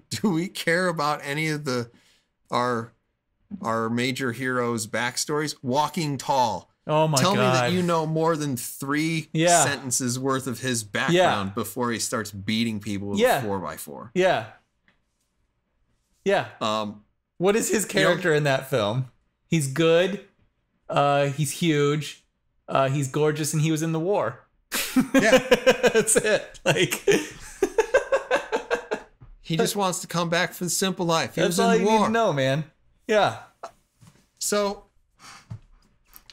B: Do we care about any of our major heroes' backstories? Walking Tall.
A: Oh my God.
B: Tell me that you know more than 3 sentences worth of his background before he starts beating people with a 4x4.
A: Yeah. Yeah. What is his character in that film? He's good. He's huge. He's gorgeous, and he was in the war.
B: Yeah.
A: That's it. Like,
B: he just wants to come back for the simple life. He
A: that's
B: was in
A: all
B: the
A: you
B: war.
A: need to know, man. Yeah.
B: So,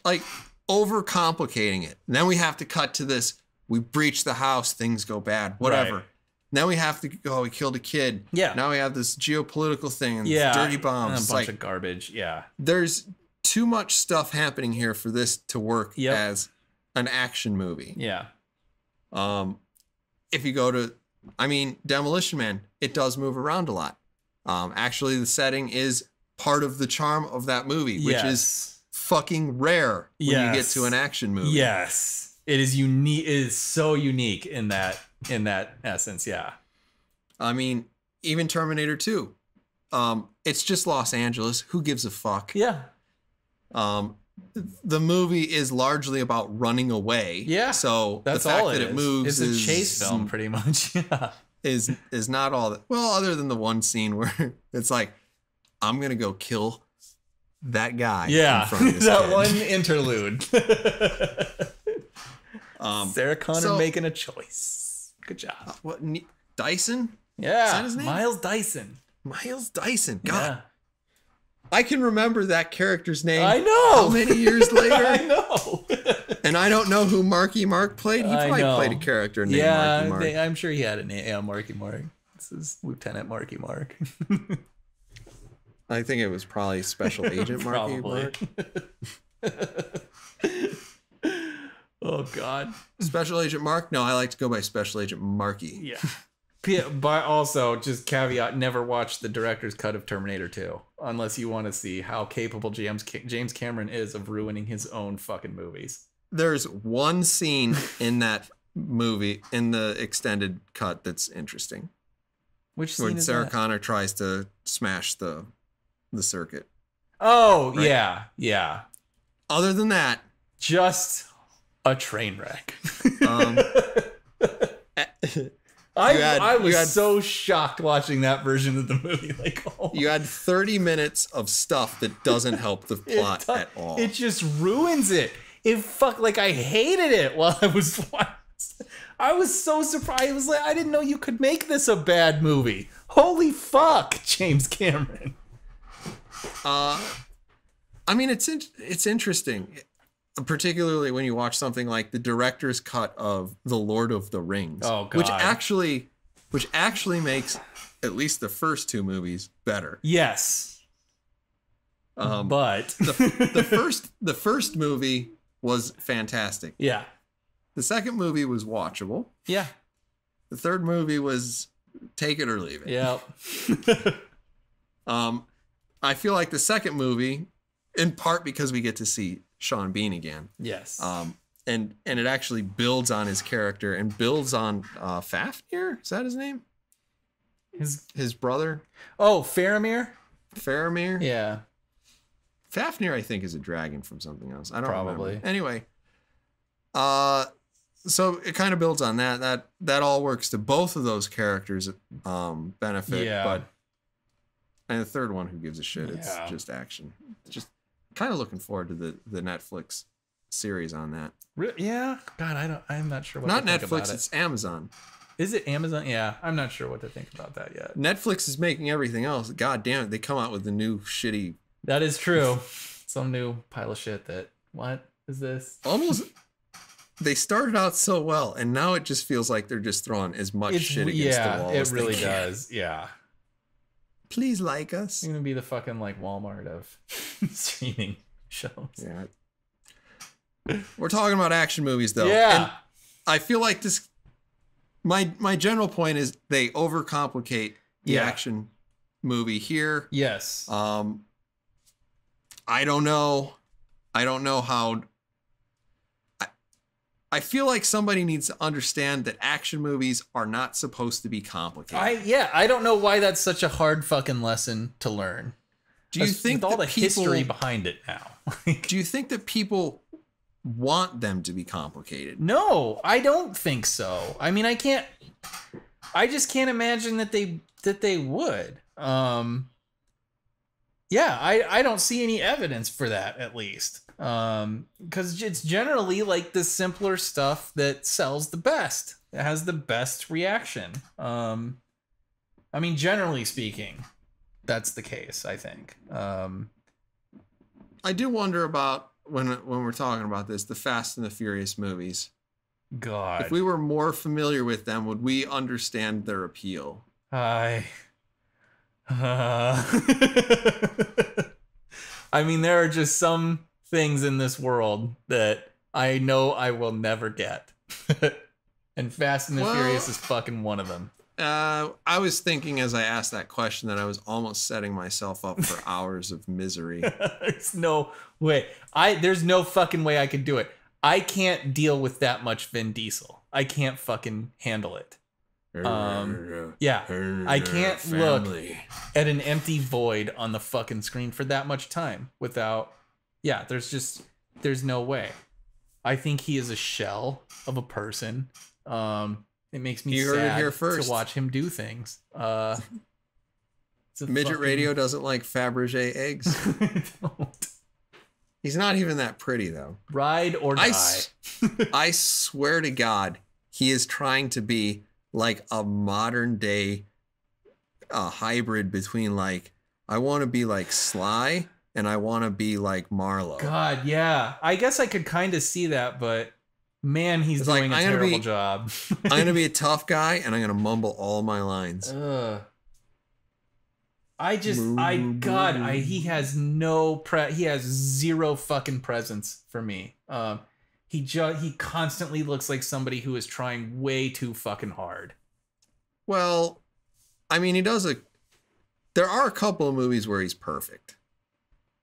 B: like, overcomplicating it. Then we have to cut to this. We breach the house. Things go bad. Whatever.
A: Right.
B: Now we have to go. We killed a kid.
A: Yeah.
B: Now we have this geopolitical thing and dirty bombs.
A: And a bunch of garbage. Yeah.
B: There's too much stuff happening here for this to work as an action movie.
A: Yeah.
B: If you go to, Demolition Man, it does move around a lot. Actually, the setting is part of the charm of that movie, which is fucking rare when you get to an action movie.
A: Yes. It is unique. It is so unique in that essence. Yeah.
B: I mean, even Terminator 2. It's just Los Angeles. Who gives a fuck?
A: Yeah.
B: The movie is largely about running away.
A: Yeah.
B: So
A: that's
B: the fact
A: all
B: that it moves
A: is a chase film, pretty much. Yeah.
B: Is not all that. Well, other than the one scene where it's like, I'm gonna go kill that guy.
A: Yeah.
B: In front of this
A: that
B: kid.
A: one interlude. Sarah Connor making a choice. Good job.
B: What? Dyson?
A: Yeah.
B: Is that his name?
A: Miles Dyson.
B: Miles Dyson. God.
A: Yeah.
B: I can remember that character's name.
A: I know.
B: How many years later?
A: I know.
B: And I don't know who Marky Mark played. He probably played a character named Marky Mark.
A: I'm sure he had a name. Yeah, Marky Mark. This is Lieutenant Marky Mark.
B: I think it was probably Special Agent Marky Mark.
A: Oh God.
B: Special Agent Mark? No, I like to go by Special Agent Marky.
A: Yeah. Yeah, but also, just caveat, never watch the director's cut of Terminator 2 unless you want to see how capable James Cameron is of ruining his own fucking movies.
B: There's one scene in that movie, in the extended cut, that's interesting.
A: Which scene
B: when
A: is
B: Sarah
A: that?
B: Connor tries to smash the circuit.
A: Oh,
B: Right.
A: yeah.
B: Other than that,
A: Just a train wreck. I was so shocked watching that version of the movie. Like, oh,
B: you had 30 minutes of stuff that doesn't help the plot at all.
A: It just ruins it. I hated it while I was watching. I was so surprised. I was like, I didn't know you could make this a bad movie. Holy fuck, James Cameron.
B: I mean, it's interesting, particularly when you watch something like the director's cut of The Lord of the Rings.
A: Oh, God.
B: Which actually makes at least the first two movies better.
A: Yes. But
B: the first movie was fantastic.
A: Yeah.
B: The second movie was watchable.
A: Yeah.
B: The third movie was take it or leave it.
A: Yeah.
B: I feel like the second movie, in part because we get to see Sean Bean again.
A: Yes.
B: And it actually builds on his character and builds on Fafnir. Is that his name? His brother?
A: Oh, Faramir?
B: Faramir?
A: Yeah.
B: Fafnir, I think, is a dragon from something else. I don't
A: Probably.
B: remember. Anyway. So it kind of builds on that. That all works to both of those characters' benefit.
A: Yeah.
B: And the third one, who gives a shit? It's
A: Yeah.
B: just action. Just kind of looking forward to the Netflix series on that.
A: Yeah. God, I'm not sure what
B: Not
A: to think
B: Netflix,
A: about
B: it's Amazon.
A: Is it Amazon? Yeah. I'm not sure what to think about that yet.
B: Netflix is making everything else. God damn it, they come out with the new shitty.
A: That is true. Some new pile of shit that, what is this?
B: Almost. They started out so well, and now it just feels like they're just throwing as much shit against the wall.
A: It really does. Yeah.
B: Please like us.
A: It's gonna be the fucking like Walmart of streaming shows.
B: Yeah. We're talking about action movies though.
A: Yeah.
B: And I feel like this my general point is they overcomplicate the action movie here.
A: Yes.
B: I don't know how. I feel like somebody needs to understand that action movies are not supposed to be complicated.
A: I don't know why that's such a hard fucking lesson to learn.
B: Do you think
A: with all the
B: that people,
A: history behind it now?
B: do you think that people want them to be complicated?
A: No, I don't think so. I mean, I just can't imagine that they would. Yeah, I don't see any evidence for that, at least. Because it's generally like the simpler stuff that sells the best. It has the best reaction. I mean, generally speaking, that's the case, I think.
B: I do wonder about when we're talking about this, the Fast and the Furious movies.
A: God.
B: If we were more familiar with them, would we understand their appeal?
A: I mean, there are just some things in this world that I know I will never get. And Fast and the Furious is fucking one of them.
B: I was thinking as I asked that question that I was almost setting myself up for hours of misery.
A: There's no way. There's no fucking way I could do it. I can't deal with that much Vin Diesel. I can't fucking handle it. Yeah, I can't look at an empty void on the fucking screen for that much time without. Yeah, there's no way. I think he is a shell of a person. It makes me sad to watch him do things.
B: Midget Radio doesn't like Fabergé eggs.
A: Don't.
B: He's not even that pretty though.
A: Ride or die.
B: I swear to God, he is trying to be like a modern day hybrid between like, I want to be like Sly and I want to be like Marlo.
A: God, yeah. I guess I could kind of see that, but man, he's doing a terrible job.
B: I'm going to be a tough guy and I'm going to mumble all my lines.
A: he has he has zero fucking presence for me. He constantly looks like somebody who is trying way too fucking hard.
B: Well, I mean, there are a couple of movies where he's perfect.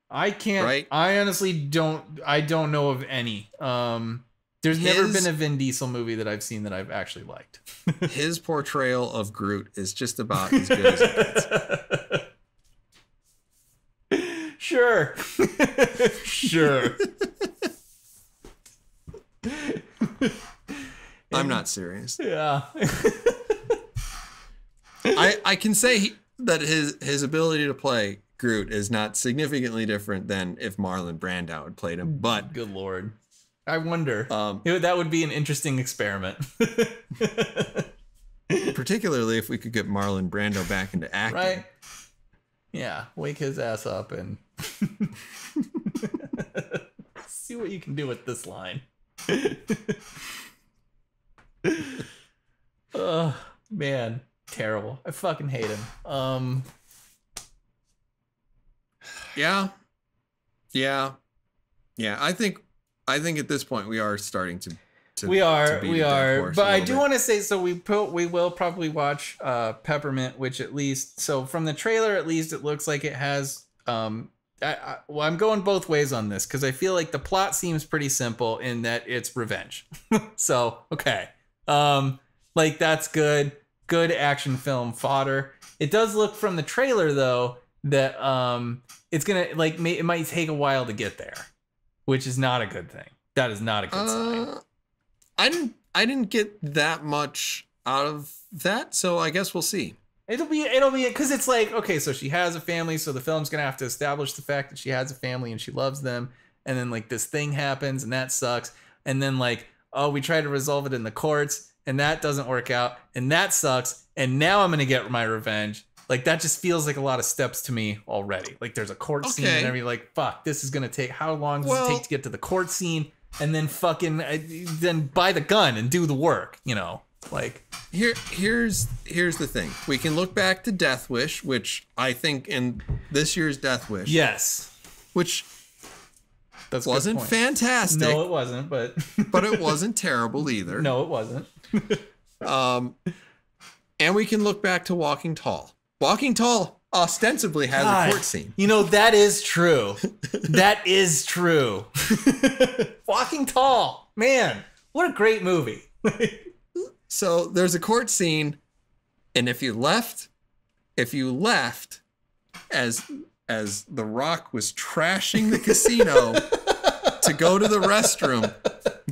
A: I can't,
B: right?
A: I honestly don't know of any. There's never been a Vin Diesel movie that I've seen that I've actually liked.
B: His portrayal of Groot is just about as good as it gets.
A: Sure. Sure.
B: I'm not serious.
A: Yeah.
B: I can say that his ability to play Groot is not significantly different than if Marlon Brando had played him, but
A: good Lord. I wonder. That would be an interesting experiment.
B: Particularly if we could get Marlon Brando back into acting.
A: Right? Yeah, wake his ass up and see what you can do with this line. Oh, man. Terrible. I fucking hate him.
B: Yeah. I think at this point we are starting to
A: we are. But I do want to say, so we will probably watch Peppermint, which at least, so from the trailer, at least it looks like it has. Well, I'm going both ways on this because I feel like the plot seems pretty simple in that it's revenge. So okay, like that's good action film fodder. It does look from the trailer though that it's gonna it might take a while to get there, which is not a good thing. That is not a good sign.
B: I didn't get that much out of that, so I guess we'll see.
A: It'll be because it's like, okay, so she has a family, so the film's gonna have to establish the fact that she has a family and she loves them, and then like this thing happens and that sucks, and then like, oh, we try to resolve it in the courts and that doesn't work out and that sucks, and now I'm gonna get my revenge. Like that just feels like a lot of steps to me already. Like there's a court scene and everything, like fuck, this is gonna take, how long does it take to get to the court scene? And then fucking then buy the gun and do the work, you know. Like
B: here's the thing. We can look back to Death Wish, which I think in this year's Death Wish.
A: Yes.
B: Which
A: that
B: wasn't fantastic.
A: No, it wasn't, but
B: but it wasn't terrible either.
A: No, it wasn't.
B: And we can look back to Walking Tall. Walking Tall ostensibly has a court scene.
A: You know, that is true. That is true. Walking Tall. Man, what a great movie.
B: So there's a court scene, and if you left as The Rock was trashing the casino to go to the restroom,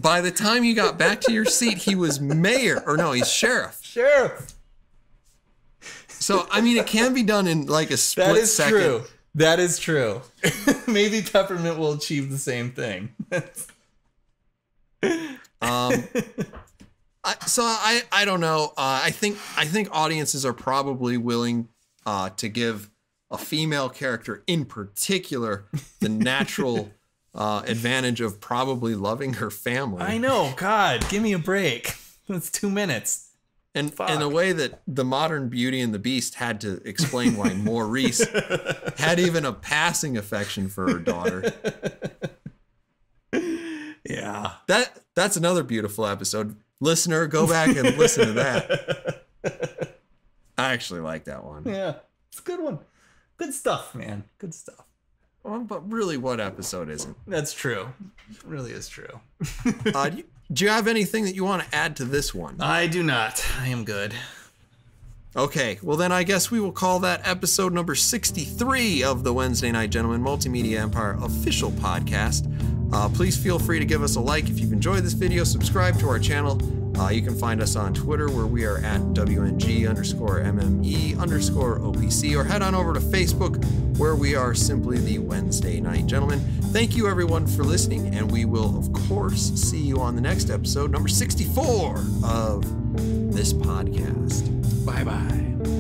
B: by the time you got back to your seat, he was mayor, or no, he's sheriff.
A: Sheriff.
B: So, I mean, it can be done in like a split second.
A: True. That is true. Maybe Peppermint will achieve the same thing.
B: So I don't know. I think audiences are probably willing to give a female character in particular the natural advantage of probably loving her family.
A: I know. God, give me a break. That's 2 minutes.
B: And in a way that the modern Beauty and the Beast had to explain why Maurice had even a passing affection for her daughter.
A: Yeah.
B: That's another beautiful episode. Listener, go back and listen to that. I actually like that one.
A: Yeah, it's a good one. Good stuff, man. Good stuff.
B: Well, but really, what episode isn't?
A: That's true. It really is true.
B: Do you have anything that you want to add to this one?
A: I do not. I am good.
B: Okay, well then I guess we will call that episode number 63 of the Wednesday Night Gentlemen Multimedia Empire official podcast. Please feel free to give us a like if you've enjoyed this video. Subscribe to our channel. You can find us on Twitter where we are at WNG_MME_OPC, or head on over to Facebook where we are simply the Wednesday Night Gentlemen. Thank you everyone for listening, and we will of course see you on the next episode, number 64 of this podcast.
A: Bye-bye.